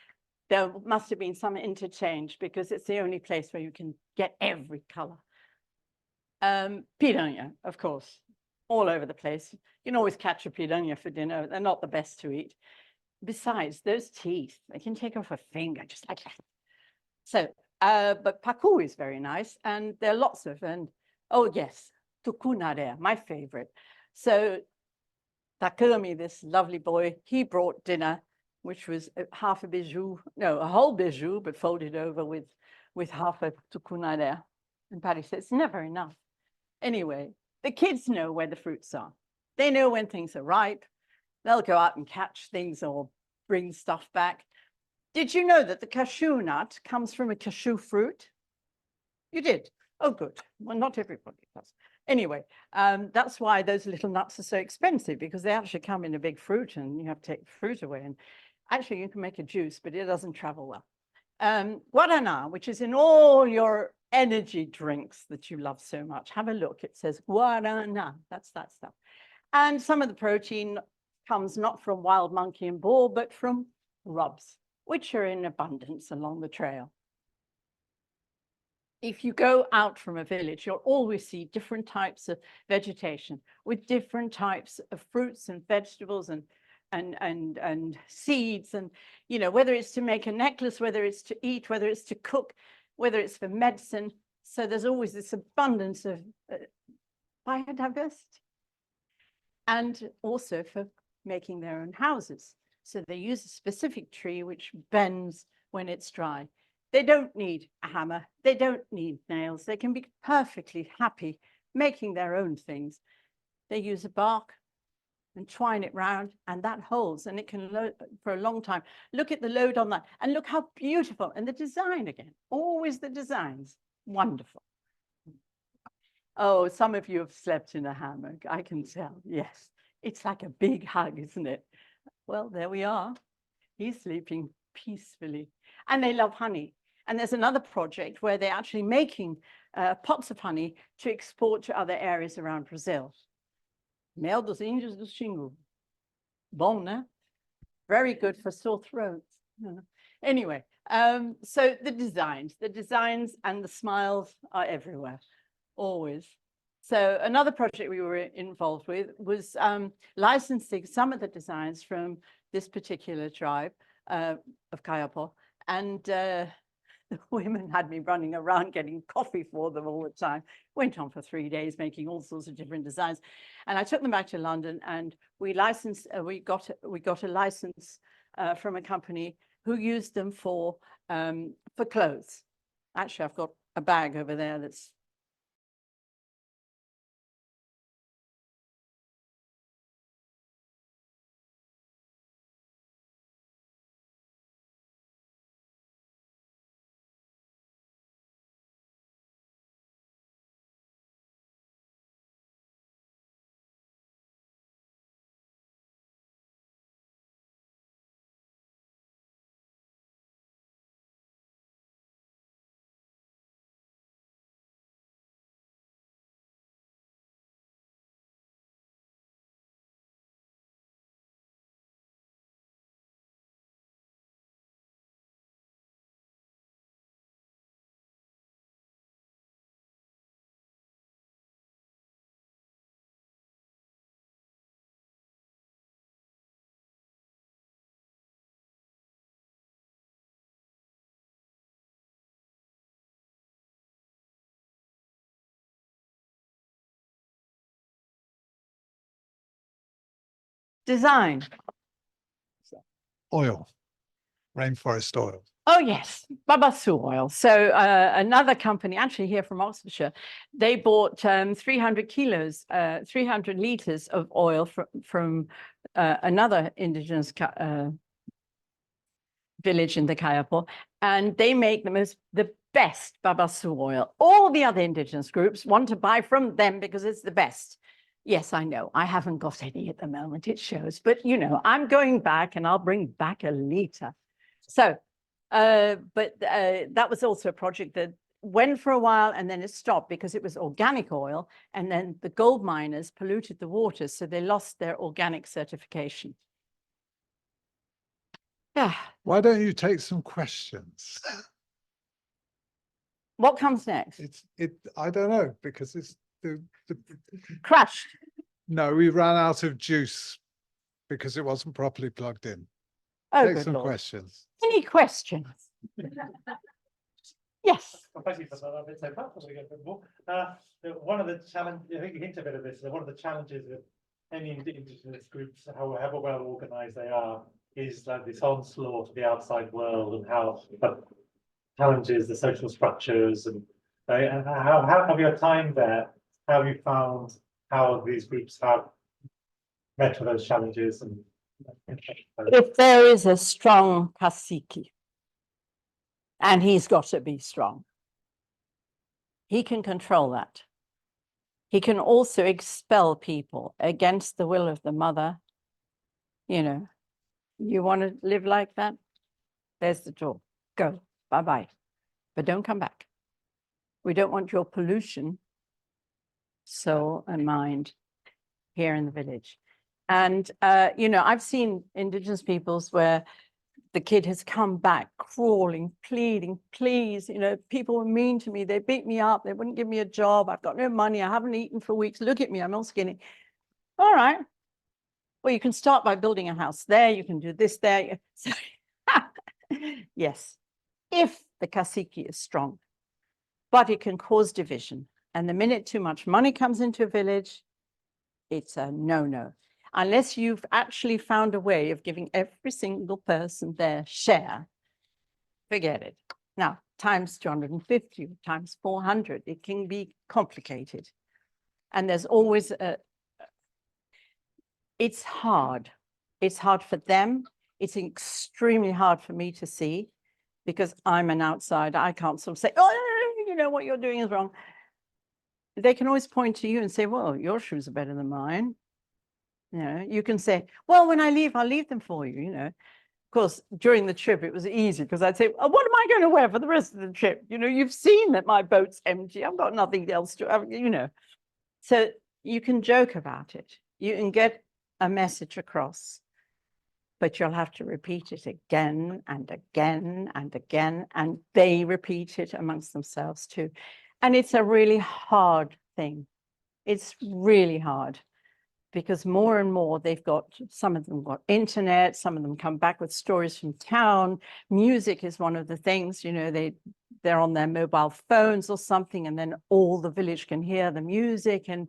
There must have been some interchange because it's the only place where you can get every color. Piranha, of course, all over the place. You can always catch a piranha for dinner. They're not the best to eat. Besides, those teeth, they can take off a finger just like that. So, but pacu is very nice, and there are lots of, and oh yes, tucunaré, my favorite. So Takumi, this lovely boy, he brought dinner, which was half a bijou, no, a whole bijou, but folded over with half a tucunaré. And Patty said, it's never enough. Anyway, the kids know where the fruits are. They know when things are ripe. They'll go out and catch things or bring stuff back. Did you know that the cashew nut comes from a cashew fruit? You did? Oh, good. Well, not everybody does. Anyway, that's why those little nuts are so expensive, because they actually come in a big fruit and you have to take the fruit away. And actually, you can make a juice, but it doesn't travel well. Guaraná, which is in all your energy drinks that you love so much. Have a look. It says guaraná. That's that stuff. And some of the protein comes not from wild monkey and boar, but from rubs, which are in abundance along the trail. if you go out from a village, you'll always see different types of vegetation with different types of fruits and vegetables and seeds, and you know, whether it's to make a necklace, whether it's to eat, whether it's to cook, whether it's for medicine. So there's always this abundance of biodiversity, and also for making their own houses. So they use a specific tree which bends when it's dry. They don't need a hammer, they don't need nails, they can be perfectly happy making their own things. They use a bark and twine it round, and that holds, and it can load for a long time. Look at the load on that, and look how beautiful, and the design again, always the designs, wonderful. Oh, some of you have slept in a hammock, I can tell, yes. It's like a big hug, isn't it? Well, there we are. He's sleeping peacefully, and they love honey. And there's another project where they're actually making pots of honey to export to other areas around Brazil. Mel dos Índios do Xingu. Bom, né? Very good for sore throats. Anyway, so the designs and the smiles are everywhere, always. So another project we were involved with was licensing some of the designs from this particular tribe of Kayapo, and the women had me running around getting coffee for them all the time. Went on for 3 days making all sorts of different designs, and I took them back to London, and we licensed. We got a license from a company who used them for clothes. Actually, I've got a bag over there that's design. Oil, rainforest oil. Oh, yes, babasu oil. So another company, actually here from Oxfordshire, they bought 300 kilos, 300 liters of oil from another indigenous village in the Kayapo, and they make the best babasu oil. All the other indigenous groups want to buy from them because it's the best. Yes, I know, I haven't got any at the moment, it shows, but you know, I'm going back and I'll bring back a liter. So, that was also a project that went for a while and then it stopped because it was organic oil, and then the gold miners polluted the waters, so they lost their organic certification. Yeah. Why don't you take some questions? What comes next? I don't know, because it's the Crushed. no, we ran out of juice because it wasn't properly plugged in. Oh, Take good some Lord. questions. Any questions? Yes. Well, thank you for that. I've been so far, so we get a bit more. One of the challenges, I think you hinted a bit of this, one of the challenges of any indigenous groups, however well organized they are, is like this onslaught of the outside world, and how that challenges the social structures, and how have your time there, how have you found how these groups have met with those challenges? And If there is a strong cacique, and he's got to be strong, he can control that. He can also expel people against the will of the mother. You know, you want to live like that? There's the door. Go. Bye-bye. But don't come back. We don't want your pollution, soul and mind, here in the village. And, you know, I've seen indigenous peoples where the kid has come back crawling, pleading, please, you know, people were mean to me. They beat me up. They wouldn't give me a job. I've got no money. I haven't eaten for weeks. Look at me. I'm all skinny. All right. Well, you can start by building a house there. You can do this there. So, yes, if the cacique is strong, but it can cause division. And the minute too much money comes into a village, it's a no-no. Unless you've actually found a way of giving every single person their share, forget it. Now, times 250, times 400, it can be complicated. And there's always it's hard. It's hard for them. It's extremely hard for me to see because I'm an outsider. I can't sort of say, oh, you know, what you're doing is wrong. They can always point to you and say, well, your shoes are better than mine. You know, you can say, well, when I leave, I'll leave them for you, you know. Of course, during the trip, it was easy because I'd say, oh, what am I going to wear for the rest of the trip? You know, you've seen that my boat's empty. I've got nothing else to, you know. So you can joke about it. You can get a message across, but you'll have to repeat it again and again and again. And they repeat it amongst themselves too. And it's a really hard thing. It's really hard. Because more and more they've got, some of them got internet, some of them come back with stories from town. Music is one of the things, you know, they're on their mobile phones or something, and then all the village can hear the music and,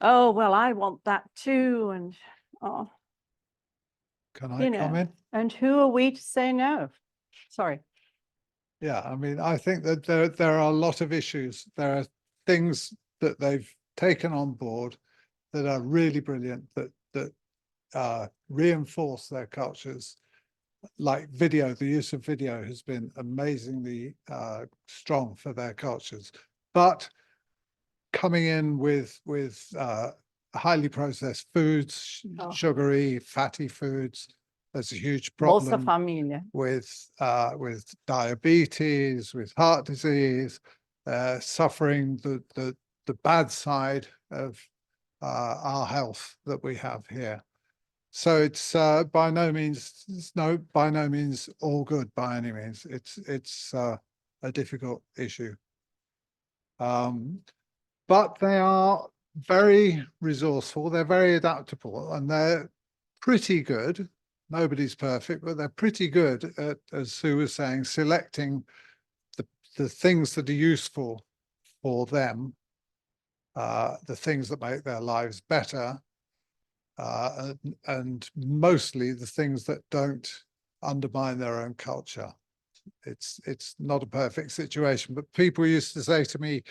oh, well, I want that too. And, oh, Can I come in? And who are we to say no? Sorry. Yeah, I mean, I think that there are a lot of issues. There are things that they've taken on board that are really brilliant, that reinforce their cultures, like video. The use of video has been amazingly strong for their cultures. But coming in with highly processed foods, sugary, fatty foods, there's a huge problem with diabetes, with heart disease, suffering the bad side of our health that we have here. So it's by no means all good by any means. It's a difficult issue. But they are very resourceful, they're very adaptable, and they're pretty good. Nobody's perfect, but they're pretty good at, as Sue was saying, selecting the things that are useful for them, the things that make their lives better, and mostly the things that don't undermine their own culture. It's not a perfect situation, but people used to say to me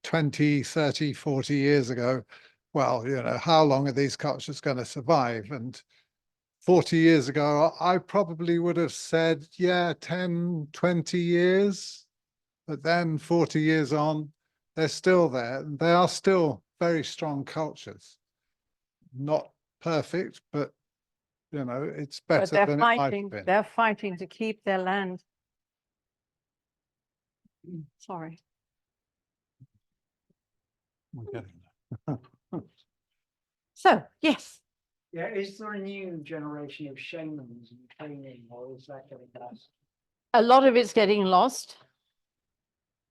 20, 30, 40 years ago, well, you know, how long are these cultures going to survive? And 40 years ago, I probably would have said, yeah, 10, 20 years. But then 40 years on, they're still there. They are still very strong cultures. Not perfect, but, you know, it's better than it might have been. They're fighting to keep their land. Sorry. We're getting there. So, yes. Yeah, is there a new generation of shamans and training, or is that getting lost? A lot of it's getting lost.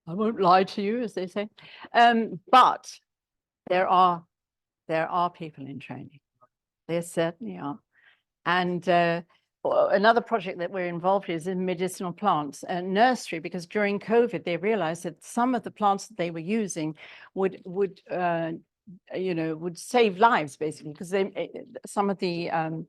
I won't lie to you, as they say. But there are people in training. There certainly are. And another project that we're involved in is in medicinal plants and nursery, because during COVID, they realized that some of the plants that they were using would save lives, basically, because some of the I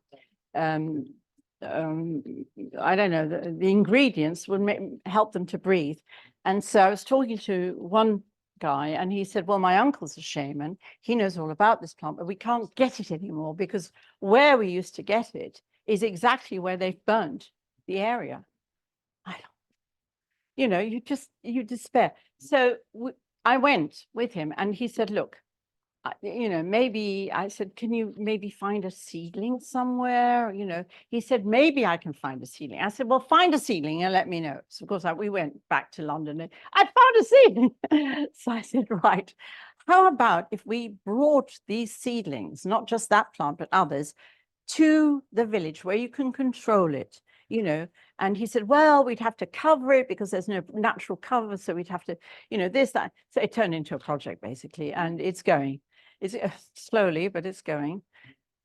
don't know, the ingredients would help them to breathe. And so I was talking to one guy and he said, well, my uncle's a shaman. He knows all about this plant, but we can't get it anymore because where we used to get it is exactly where they've burnt the area. You despair. So I went with him and he said, look, maybe I said, can you maybe find a seedling somewhere? He said, maybe I can find a seedling. I said, well, find a seedling and let me know. So of course, we went back to London and I found a seedling. So I said, right, how about if we brought these seedlings, not just that plant, but others, to the village where you can control it. you know, and he said, well, we'd have to cover it because there's no natural cover. So we'd have to, you know, this, that. So it turned into a project basically, and it's going. It's slowly, but it's going.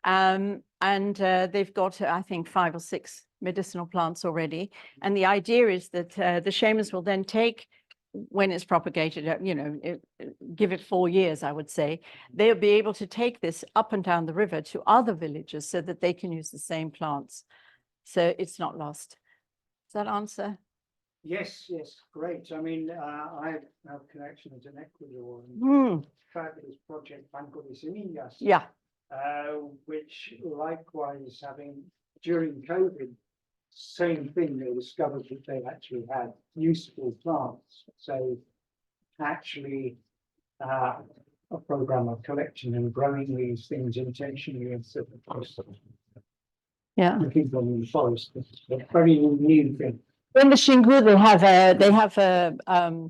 They've got, I think, 5 or 6 medicinal plants already. And the idea is that the shamans will then take, when it's propagated, you know, give it 4 years, I would say, they'll be able to take this up and down the river to other villages so that they can use the same plants. So it's not lost. Does that answer? Yes, yes, great. I mean, I have connections in Ecuador and fabulous project Banco de Semillas. Yeah. Which likewise having during COVID, same thing, they discovered that they actually had useful plants. So actually a program of collecting and growing these things intentionally instead of just looking for them in the forest. It's a very new thing. In the Xingu, they have a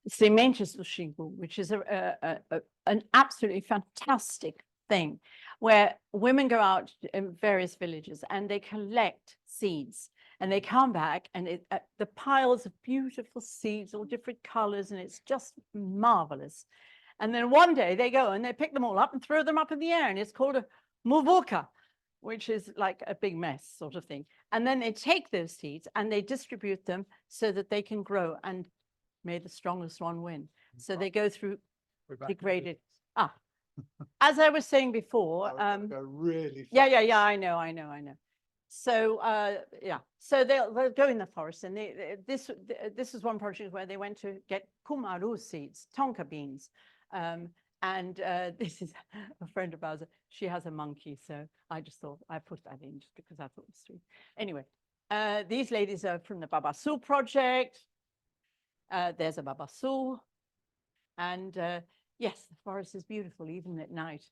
Sementes do Xingu, which is an absolutely fantastic thing, where women go out in various villages and they collect seeds, and they come back and the piles of beautiful seeds, all different colors, and it's just marvelous. And then one day they go and they pick them all up and throw them up in the air, and it's called a muvuka, which is like a big mess sort of thing. And then they take those seeds and they distribute them so that they can grow, and may the strongest one win. So they go through degraded. As I was saying before, really yeah, I know. So so they'll go in the forest, and this is one project where they went to get kumaru seeds, tonka beans, this is a friend of ours. She has a monkey, so I just thought I put that in just because I thought it was sweet. Anyway, these ladies are from the Babasu project. There's a Babasu, and yes, the forest is beautiful even at night.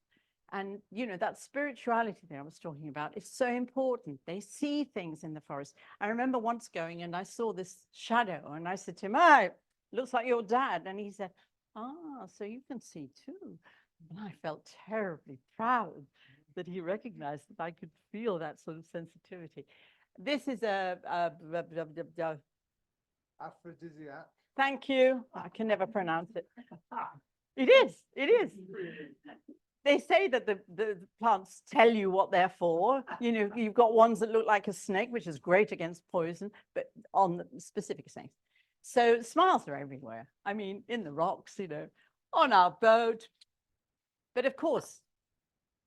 And, you know, that spirituality that I was talking about is so important. They see things in the forest. I remember once going and I saw this shadow, and I said to him, it looks like your dad. And he said, so you can see too. And I felt terribly proud that he recognized that I could feel that sort of sensitivity. This is aphrodisiac. Thank you. I can never pronounce it. It is. They say that the plants tell you what they're for. You know, you've got ones that look like a snake, which is great against poison, but on the specific snakes. So smiles are everywhere. I mean, in the rocks, you know, on our boat. But of course,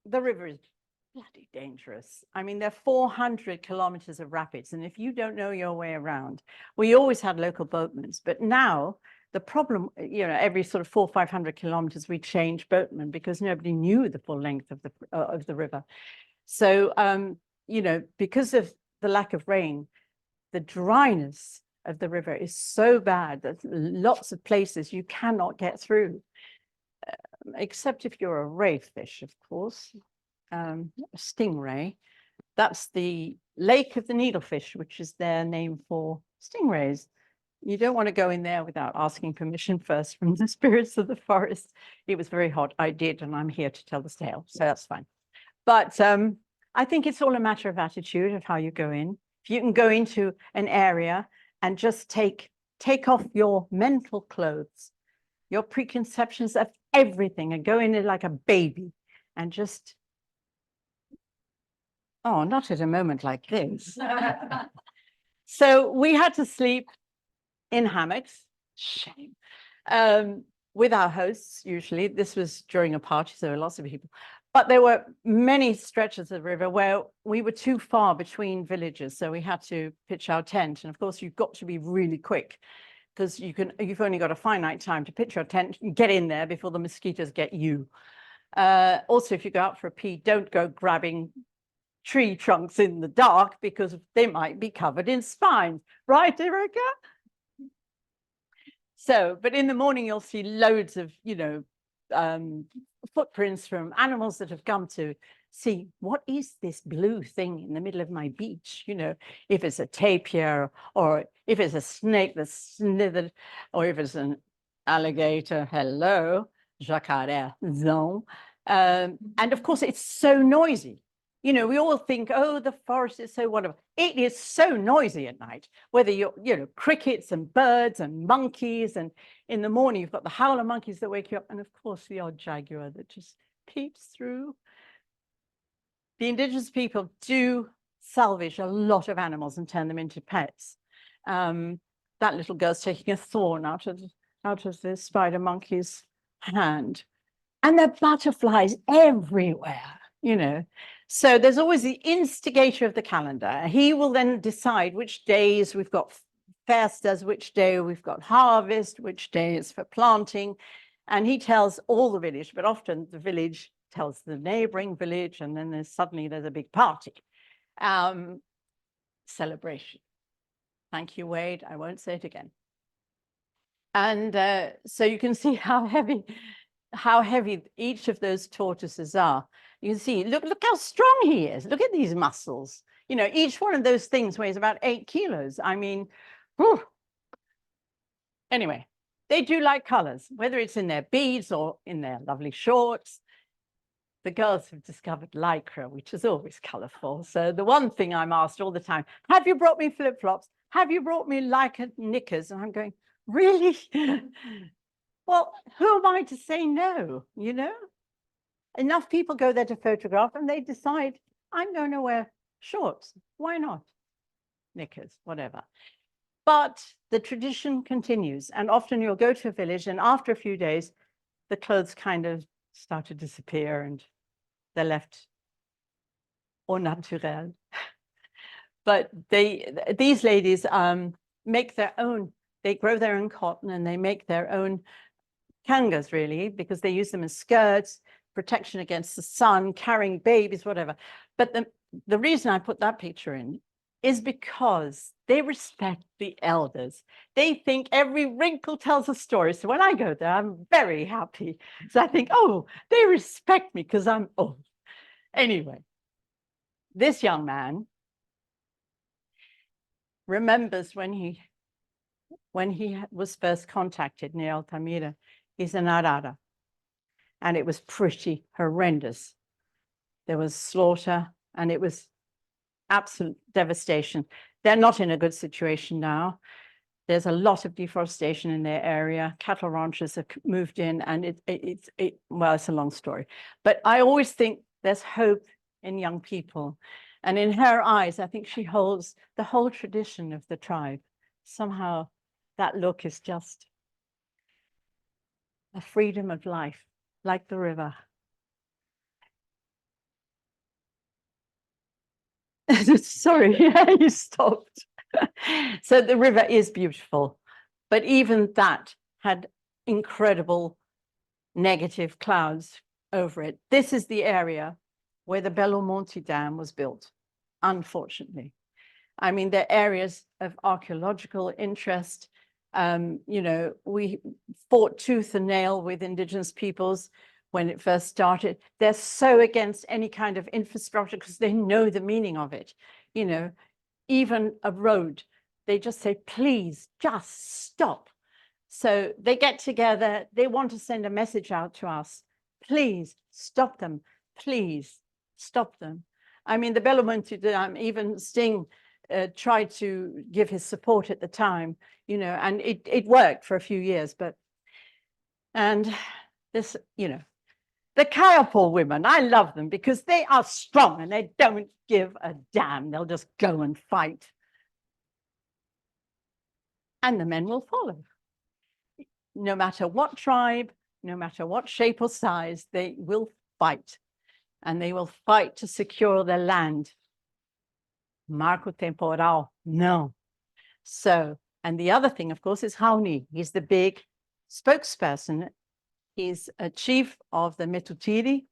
the river is bloody dangerous. I mean, there are 400 kilometers of rapids. And if you don't know your way around, we always had local boatmen, but now the problem, you know, every sort of 400 or 500 kilometers, we change boatmen because nobody knew the full length of the river. So, you know, because of the lack of rain, the dryness of the river is so bad that lots of places you cannot get through, except if you're a ray fish, of course, a stingray. That's the Lake of the Needlefish, which is their name for stingrays. You don't want to go in there without asking permission first from the spirits of the forest. It was very hot. I did, and I'm here to tell the tale, so that's fine. But I think it's all a matter of attitude, of how you go in. If you can go into an area and just take off your mental clothes, your preconceptions of everything, and go in it like a baby, and just, not at a moment like this. So we had to sleep in hammocks, shame, with our hosts. Usually this was during a party, so there were lots of people, but there were many stretches of the river where we were too far between villages, so we had to pitch our tent. And of course you've got to be really quick, because you've only got a finite time to pitch your tent, get in there before the mosquitoes get you. Also, if you go out for a pee, don't go grabbing tree trunks in the dark, because they might be covered in spines, right, Erica? So, but in the morning, you'll see loads of, you know, footprints from animals that have come to see, what is this blue thing in the middle of my beach? You know, if it's a tapir, or if it's a snake that's slithered, or if it's an alligator, hello, jacaré, zone. And of course, it's so noisy. You know, we all think, oh, the forest is so wonderful. It is so noisy at night, whether you're, you know, crickets and birds and monkeys. And in the morning, you've got the howler monkeys that wake you up. And of course, the odd jaguar that just peeps through. The indigenous people do salvage a lot of animals and turn them into pets. That little girl's taking a thorn out of the spider monkey's hand. And there are butterflies everywhere, you know. So there's always the instigator of the calendar. He will then decide which days we've got festas, which day we've got harvest, which day is for planting. And he tells all the village, but often the village tells the neighboring village, and then suddenly there's a big party. Celebration. Thank you, Wade. I won't say it again. And so you can see how heavy each of those tortoises are. You can see, look how strong he is. Look at these muscles. You know, each one of those things weighs about 8 kilos. I mean, whew. Anyway, they do like colors, whether it's in their beads or in their lovely shorts. The girls have discovered lycra, which is always colorful. So the one thing I'm asked all the time, have you brought me flip-flops? Have you brought me lycra knickers? And I'm going, really? Well, who am I to say no, you know? Enough people go there to photograph and they decide, I'm going to wear shorts. Why not? Knickers, whatever. But the tradition continues. And often you'll go to a village and after a few days, the clothes kind of start to disappear and they're left au naturel. But these ladies make their own, they grow their own cotton and they make their own kangas, really, because they use them as skirts, protection against the sun, carrying babies, whatever. But the reason I put that picture in is because they respect the elders. They think every wrinkle tells a story. So when I go there, I'm very happy. So I think, oh, they respect me because I'm old. Anyway, this young man remembers when he was first contacted near Altamira. He's an Arara. And it was pretty horrendous. There was slaughter and it was absolute devastation. They're not in a good situation now. There's a lot of deforestation in their area. Cattle ranchers have moved in and well, it's a long story. But I always think there's hope in young people. And in her eyes, I think she holds the whole tradition of the tribe. Somehow that look is just a freedom of life, like the river. Sorry, you stopped. So the river is beautiful, but even that had incredible negative clouds over it. This is the area where the Belo Monte Dam was built, unfortunately. I mean, there are areas of archaeological interest. You know, we fought tooth and nail with indigenous peoples when it first started. They're so against any kind of infrastructure because they know the meaning of it. You know, even a road, they just say, please just stop. So they get together, they want to send a message out to us. Please stop them, please stop them. I mean, the Belo Monte Dam, even Sting tried to give his support at the time, you know, and it worked for a few years, and this, you know, the Kayapo women, I love them because they are strong and they don't give a damn. They'll just go and fight. And the men will follow. No matter what tribe, no matter what shape or size, they will fight. And they will fight to secure their land. Marco temporal, no. So, and the other thing, of course, is Raoni. He's the big spokesperson. He's a chief of the Metuktire,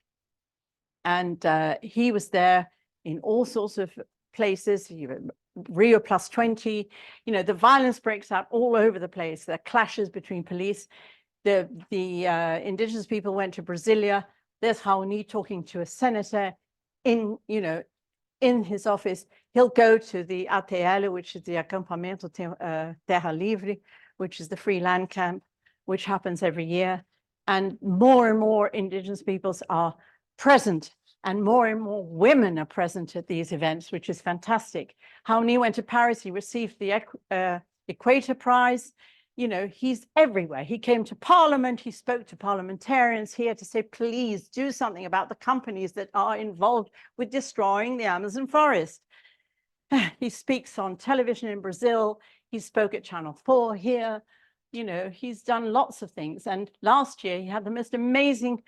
and he was there in all sorts of places. Rio +20, you know, the violence breaks out all over the place. There are clashes between police. The indigenous people went to Brasilia. There's Raoni talking to a senator in, you know, in his office. He'll go to the ATL, which is the Acampamento Terra Livre, which is the free land camp, which happens every year. And more indigenous peoples are present And more women are present at these events, which is fantastic. Raoni went to Paris, he received the Equator Prize. You know, he's everywhere. He came to Parliament, he spoke to parliamentarians here to say, please do something about the companies that are involved with destroying the Amazon forest. He speaks on television in Brazil. He spoke at Channel 4 here. You know, he's done lots of things. And last year he had the most amazing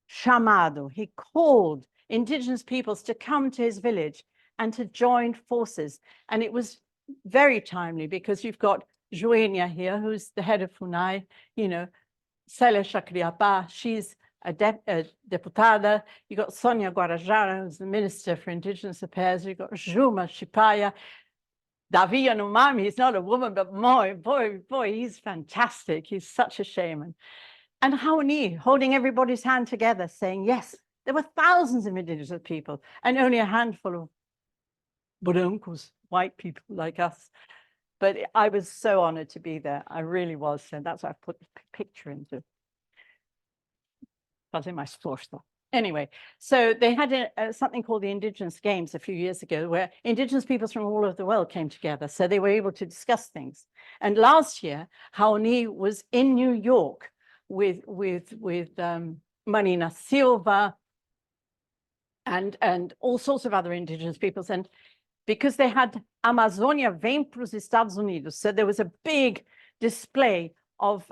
chamado. He called indigenous peoples to come to his village and to join forces. And it was very timely because you've got Joenia here, who's the head of FUNAI, you know, Célia Chacriapá, she's a deputada. You got Sonia Guarajara, who's the Minister for Indigenous Affairs. You got Juma Shipaya. Davi Yanomami, he's not a woman, but boy, he's fantastic. He's such a shaman. And Raoni holding everybody's hand together, saying, yes, there were thousands of indigenous people and only a handful of brancos, white people like us. But I was so honored to be there. I really was. So that's why I put the picture into. Was in my sports. Anyway, so they had something called the Indigenous Games a few years ago, where indigenous peoples from all over the world came together. So they were able to discuss things. And last year, Raoni was in New York with Marina Silva and all sorts of other indigenous peoples. And because they had Amazônia vem para os Estados Unidos, so there was a big display of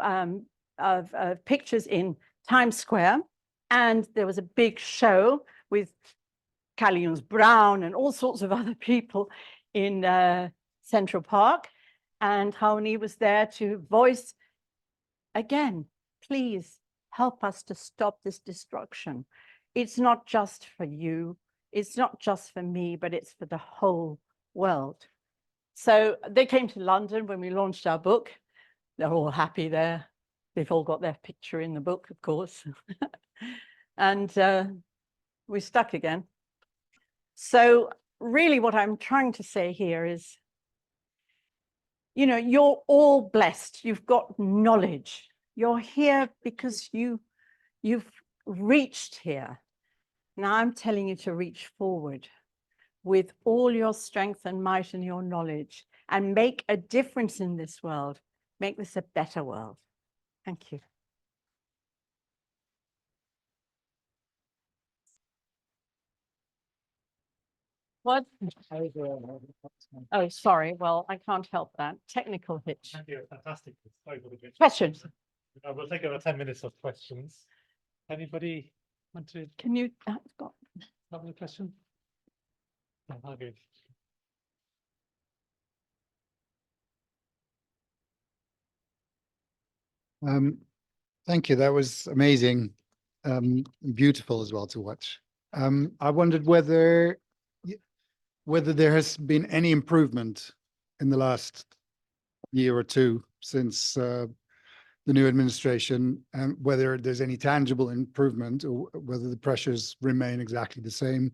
pictures in Times Square, and there was a big show with Callions Brown and all sorts of other people in Central Park, and Raoni was there to voice again, please help us to stop this destruction. It's not just for you. It's not just for me, but it's for the whole world. So they came to London when we launched our book. They're all happy there. They've all got their picture in the book, of course. And we're stuck again. So really what I'm trying to say here is, you know, you're all blessed. You've got knowledge. You're here because you've reached here. Now I'm telling you to reach forward with all your strength and might and your knowledge and make a difference in this world. Make this a better world. Thank you. What? Oh, sorry. Well, I can't help that. Technical hitch. Thank you. Fantastic. Sorry for the glitch. Questions? We'll take over 10 minutes of questions. Anybody want to Can you? have a question? No, I'll go. Thank you. That was amazing. Beautiful as well to watch. I wondered whether there has been any improvement in the last year or two since the new administration, and whether there's any tangible improvement or whether the pressures remain exactly the same.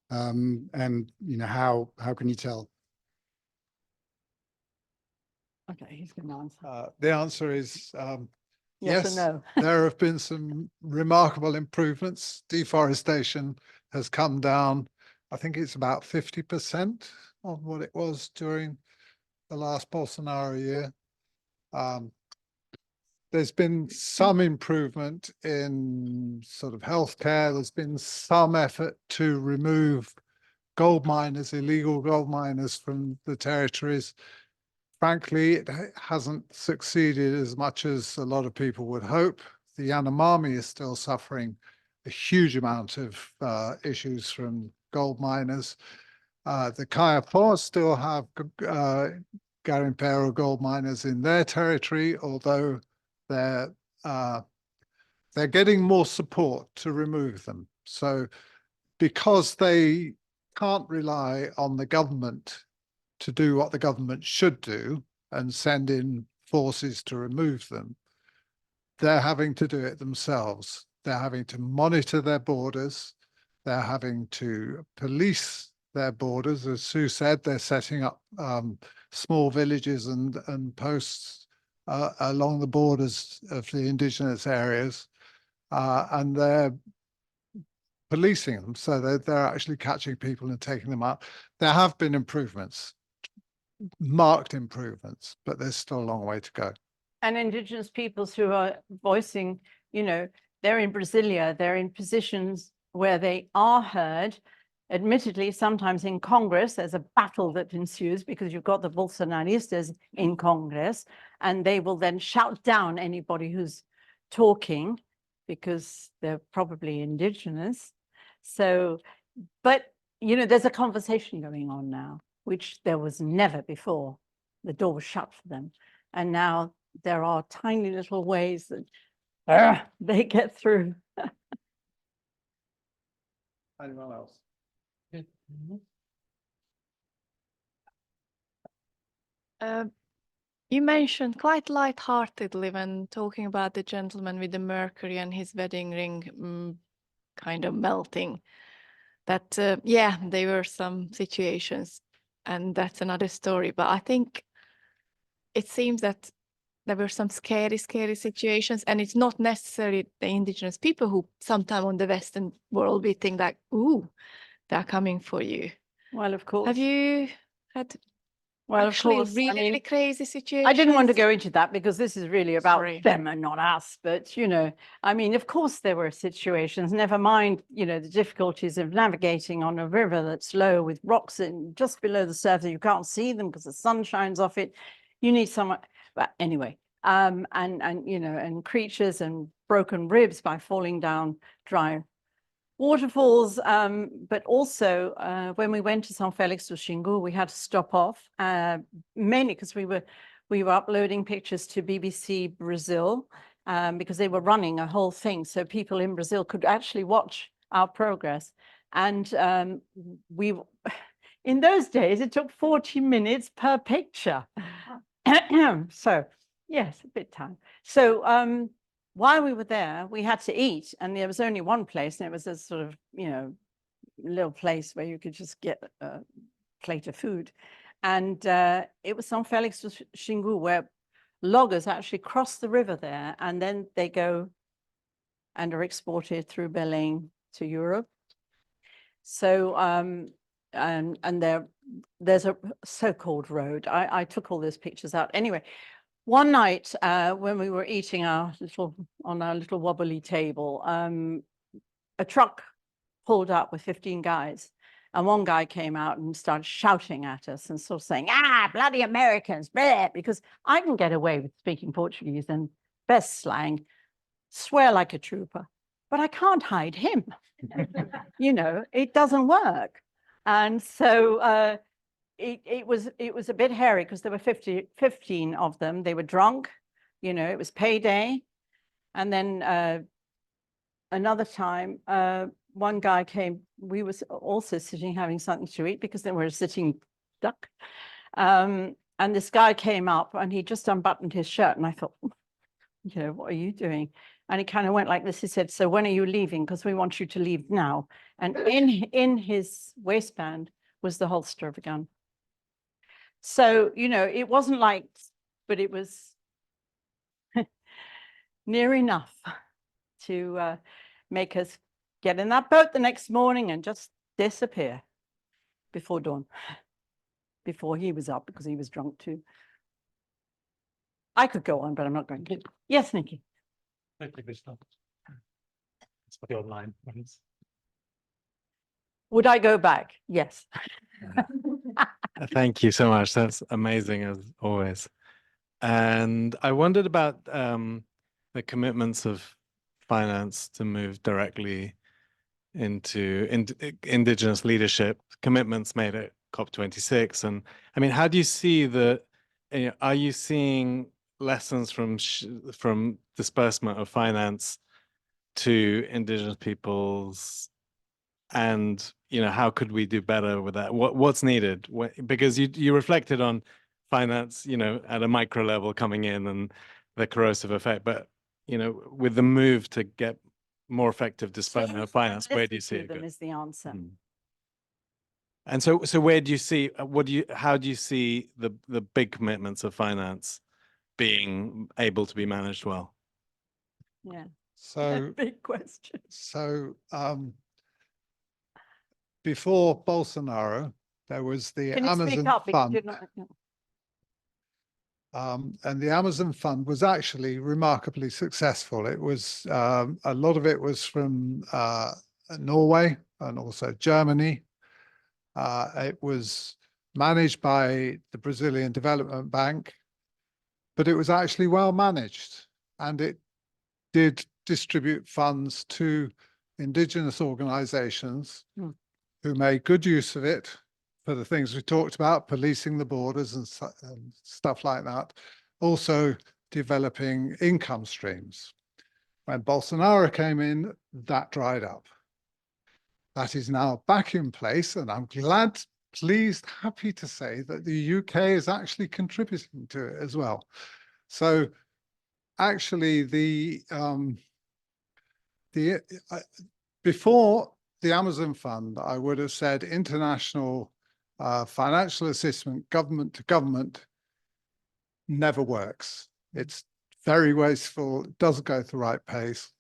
And you know, how can you tell? Okay, he's going to answer. The answer is Yes or no? there have been some remarkable improvements. Deforestation has come down. I think it's about 50% on what it was during the last Bolsonaro year. There's been some improvement in sort of healthcare. There's been some effort to remove gold miners, illegal gold miners from the territories. Frankly, it hasn't succeeded as much as a lot of people would hope. The Yanomami is still suffering a huge amount of issues from gold miners. The Kayapo still have Garimpero gold miners in their territory, although they're getting more support to remove them. So because they can't rely on the government to do what the government should do and send in forces to remove them, they're having to do it themselves. They're having to monitor their borders. They're having to police their borders. As Sue said, they're setting up small villages and posts along the borders of the indigenous areas. And they're policing them. So they're actually catching people and taking them out. There have been improvements, marked improvements, but there's still a long way to go. And Indigenous peoples who are voicing, you know, they're in Brasilia, they're in positions where they are heard. Admittedly, sometimes in Congress, there's a battle that ensues because you've got the Bolsonaristas in Congress, and they will then shout down anybody who's talking because they're probably Indigenous. So, but, you know, there's a conversation going on now, which there was never before. The door was shut for them. And now there are tiny little ways that they get through. Anyone else? You mentioned quite light-heartedly when talking about the gentleman with the mercury and his wedding ring kind of melting, that, yeah, there were some situations, and that's another story. But I think it seems that there were some scary situations, and it's not necessarily the Indigenous people who sometimes on the Western world we think like, ooh, they're coming for you. Well, of course. Have you had Well, of actually course. really, I mean, really crazy situations? I didn't want to go into that because this is really about Sorry. them and not us. But, you know, I mean, of course, there were situations, never mind, you know, the difficulties of navigating on a river that's low with rocks in just below the surface. You can't see them because the sun shines off it. You need someone. But anyway, and you know, and creatures and broken ribs by falling down dry waterfalls, but also when we went to San Felix do Xingu, we had to stop off mainly because we were uploading pictures to BBC Brazil because they were running a whole thing, so people in Brazil could actually watch our progress. And we, in those days, it took 40 minutes per picture. So yes, a bit time. So while we were there, we had to eat, and there was only one place, and it was a sort of, you know, little place where you could just get a plate of food. And it was San Felix do Xingu, where loggers actually cross the river there, and then they go and are exported through Belém to Europe. So, and there's a so-called road. I took all those pictures out. Anyway, one night when we were eating on our little wobbly table, a truck pulled up with 15 guys. And one guy came out and started shouting at us and sort of saying, ah, bloody Americans, bleh, because I can get away with speaking Portuguese and best slang, swear like a trooper, but I can't hide him. You know, it doesn't work. And so it was a bit hairy because there were 15 of them. They were drunk, you know, it was payday. And then another time, one guy came, we were also sitting having something to eat because they were a sitting duck. And this guy came up and he just unbuttoned his shirt, and I thought, you know, what are you doing? And he kind of went like this. He said, so when are you leaving? Because we want you to leave now. And in his waistband was the holster of a gun. So, you know, it wasn't like, but it was near enough to make us get in that boat the next morning and just disappear before dawn, before he was up, because he was drunk too. I could go on, but I'm not going to. Yes, Nikki. It's for the online ones. Would I go back? Yes. Thank you so much. That's amazing as always. And I wondered about the commitments of finance to move directly into Indigenous leadership, commitments made at COP26. And I mean, how do you see are you seeing lessons from disbursement of finance to Indigenous peoples? And, you know, how could we do better with that? What's needed? Because you reflected on finance, you know, at a micro level coming in and the corrosive effect. But, you know, with the move to get more effective disbursement of finance, where do you see it? Them is the answer. And so where do you see, how do you see the big commitments of finance being able to be managed well? Yeah. So Big question. So before Bolsonaro, there was the Can you speak Amazon up? Because Fund. you're not- And the Amazon Fund was actually remarkably successful. It was a lot of it was from Norway and also Germany. It was managed by the Brazilian Development Bank, but it was actually well managed, and it did distribute funds to indigenous organizations who made good use of it for the things we talked about, policing the borders and stuff like that. Also developing income streams. When Bolsonaro came in, that dried up. That is now back in place, and I'm glad, pleased, happy to say that the UK is actually contributing to it as well. So actually before the Amazon Fund, I would have said international financial assistance, government to government, never works. It's very wasteful, it doesn't go at the right pace.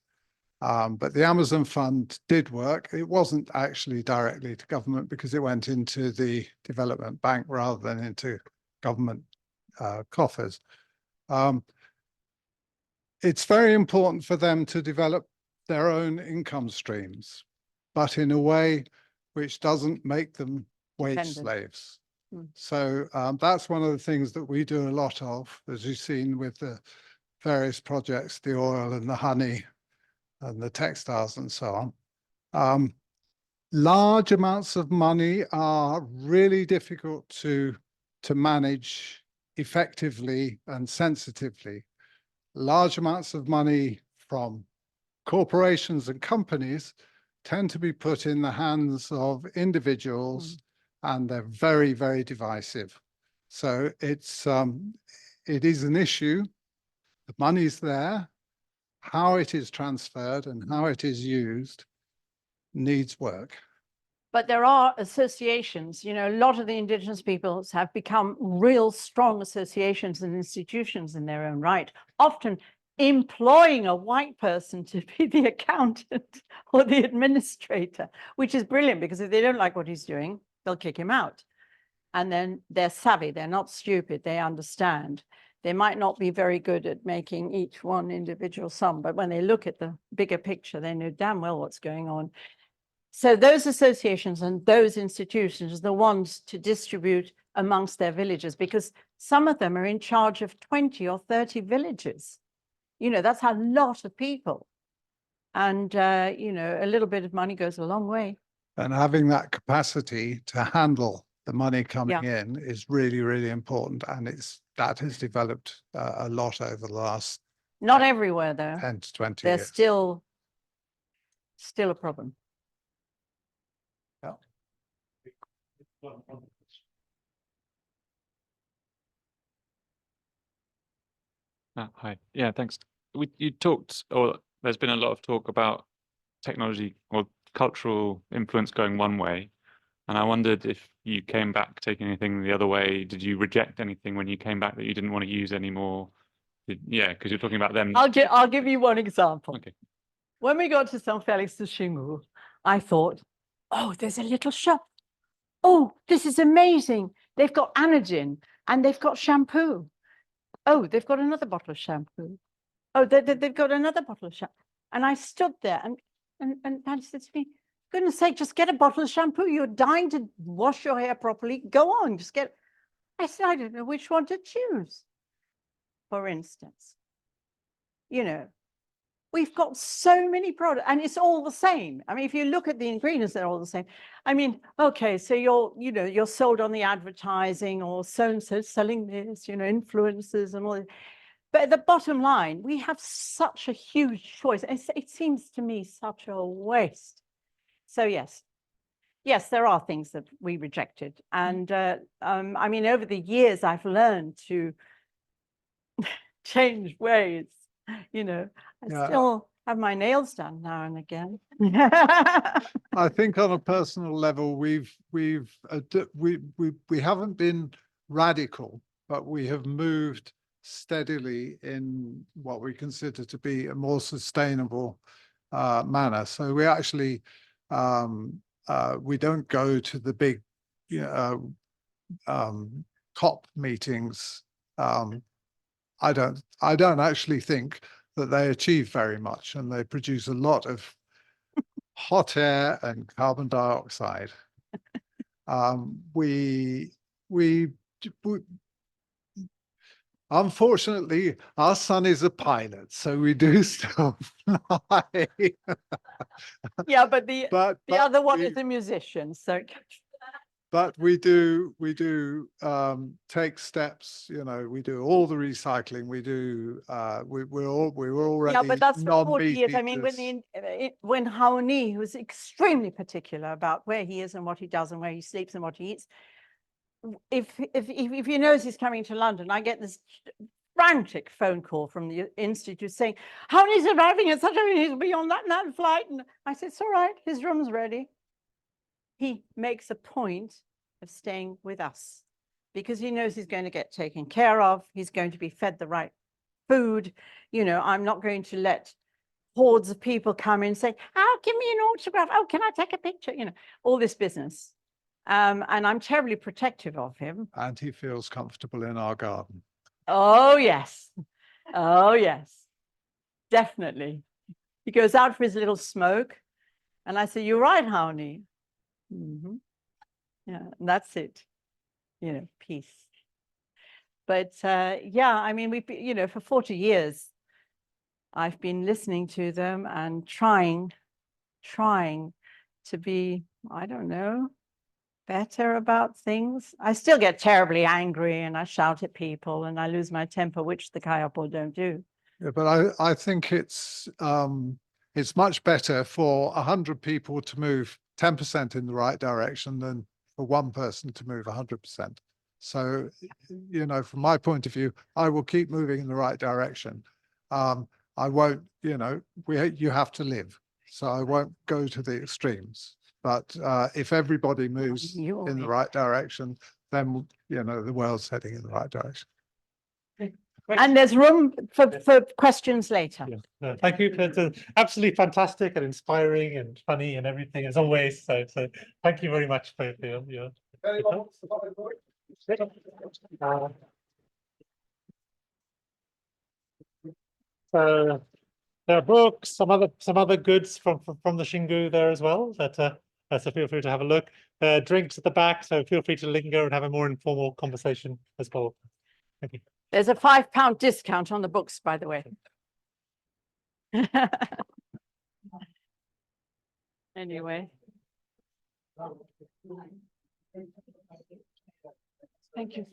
But the Amazon Fund did work. It wasn't actually directly to government because it went into the development bank rather than into government coffers. It's very important for them to develop their own income streams, but in a way which doesn't make them wage Dependent. slaves. So that's one of the things that we do a lot of, as you've seen with the various projects, the oil and the honey and the textiles and so on. Large amounts of money are really difficult to manage effectively and sensitively. Large amounts of money from corporations and companies tend to be put in the hands of individuals, and they're very, very divisive. So it is an issue. The money's there. How it is transferred and how it is used needs work. But there are associations, you know, a lot of the indigenous peoples have become real strong associations and institutions in their own right, often employing a white person to be the accountant or the administrator, which is brilliant because if they don't like what he's doing, they'll kick him out. And then they're savvy, they're not stupid, they understand. They might not be very good at making each one individual sum, but when they look at the bigger picture, they know damn well what's going on. So those associations and those institutions are the ones to distribute amongst their villages, because some of them are in charge of 20 or 30 villages. You know, that's a lot of people. And, you know, a little bit of money goes a long way. And having that capacity to handle the money coming in is really, really important. And that has developed a lot over the last Not everywhere, though. 10 to 20 There's years. still a problem. Hi. Yeah, thanks. You talked, or there's been a lot of talk about technology or cultural influence going one way. And I wondered if you came back taking anything the other way. Did you reject anything when you came back that you didn't want to use anymore? Yeah, because you're talking about them. I'll give you one example. Okay. When we got to São Félix do Xingu, I thought, oh, there's a little shop. Oh, this is amazing. They've got Anadin and they've got shampoo. Oh, they've got another bottle of shampoo. Oh, they've got another bottle of shampoo. And I stood there and Dad said to me, goodness sake, just get a bottle of shampoo. You're dying to wash your hair properly. Go on, just get. I said, I don't know which one to choose. For instance, you know, we've got so many products and it's all the same. I mean, if you look at the ingredients, they're all the same. I mean, okay, so you're sold on the advertising or so-and-so selling this, you know, influencers and all that. But at the bottom line, we have such a huge choice. It seems to me such a waste. So yes, there are things that we rejected. And I mean, over the years, I've learned to change ways, you know. I still have my nails done now and again. I think on a personal level, we haven't been radical, but we have moved steadily in what we consider to be a more sustainable manner. So we actually we don't go to the big, COP meetings. I don't actually think that they achieve very much, and they produce a lot of hot air and carbon dioxide. Unfortunately, our son is a pilot, so we do still fly. Yeah, but the But other one we- is a musician, so. But we do take steps, we do all the recycling, we do, we're already Yeah, but that's for 40 non-meat years. I mean, eaters. when Raoni, who's extremely particular about where he is and what he does and where he sleeps and what he eats, if he knows he's coming to London, I get this frantic phone call from the institute saying, Raoni's arriving at such a, he'll be on that flight. And I said, it's all right, his room's ready. He makes a point of staying with us because he knows he's going to get taken care of. He's going to be fed the right food. I'm not going to let hordes of people come in and say, oh, give me an autograph. Oh, can I take a picture? All this business. And I'm terribly protective of him. And he feels comfortable in our garden. Oh, yes. Oh, yes. Definitely. He goes out for his little smoke. And I say, you're right, Raoni. Yeah, and that's it. Peace. But yeah, I mean, we've, for 40 years, I've been listening to them and trying to be, I don't know, better about things. I still get terribly angry and I shout at people and I lose my temper, which the Kayapo don't do. Yeah, but I think it's much better for 100 people to move 10% in the right direction than for one person to move 100%. So, from my point of view, I will keep moving in the right direction. I won't, you have to live. So I won't go to the extremes. But if everybody moves in the right direction, then, the world's heading in the right direction. And there's room for questions later. Yeah. No, thank you. It's absolutely fantastic and inspiring and funny and everything as always. So thank you very much for your so there are books, some other goods from the Xingu there as well. So feel free to have a look. Drinks at the back, so feel free to linger and have a more informal conversation as well. Thank you. There's a £5 discount on the books, by the way. Anyway. Thank you.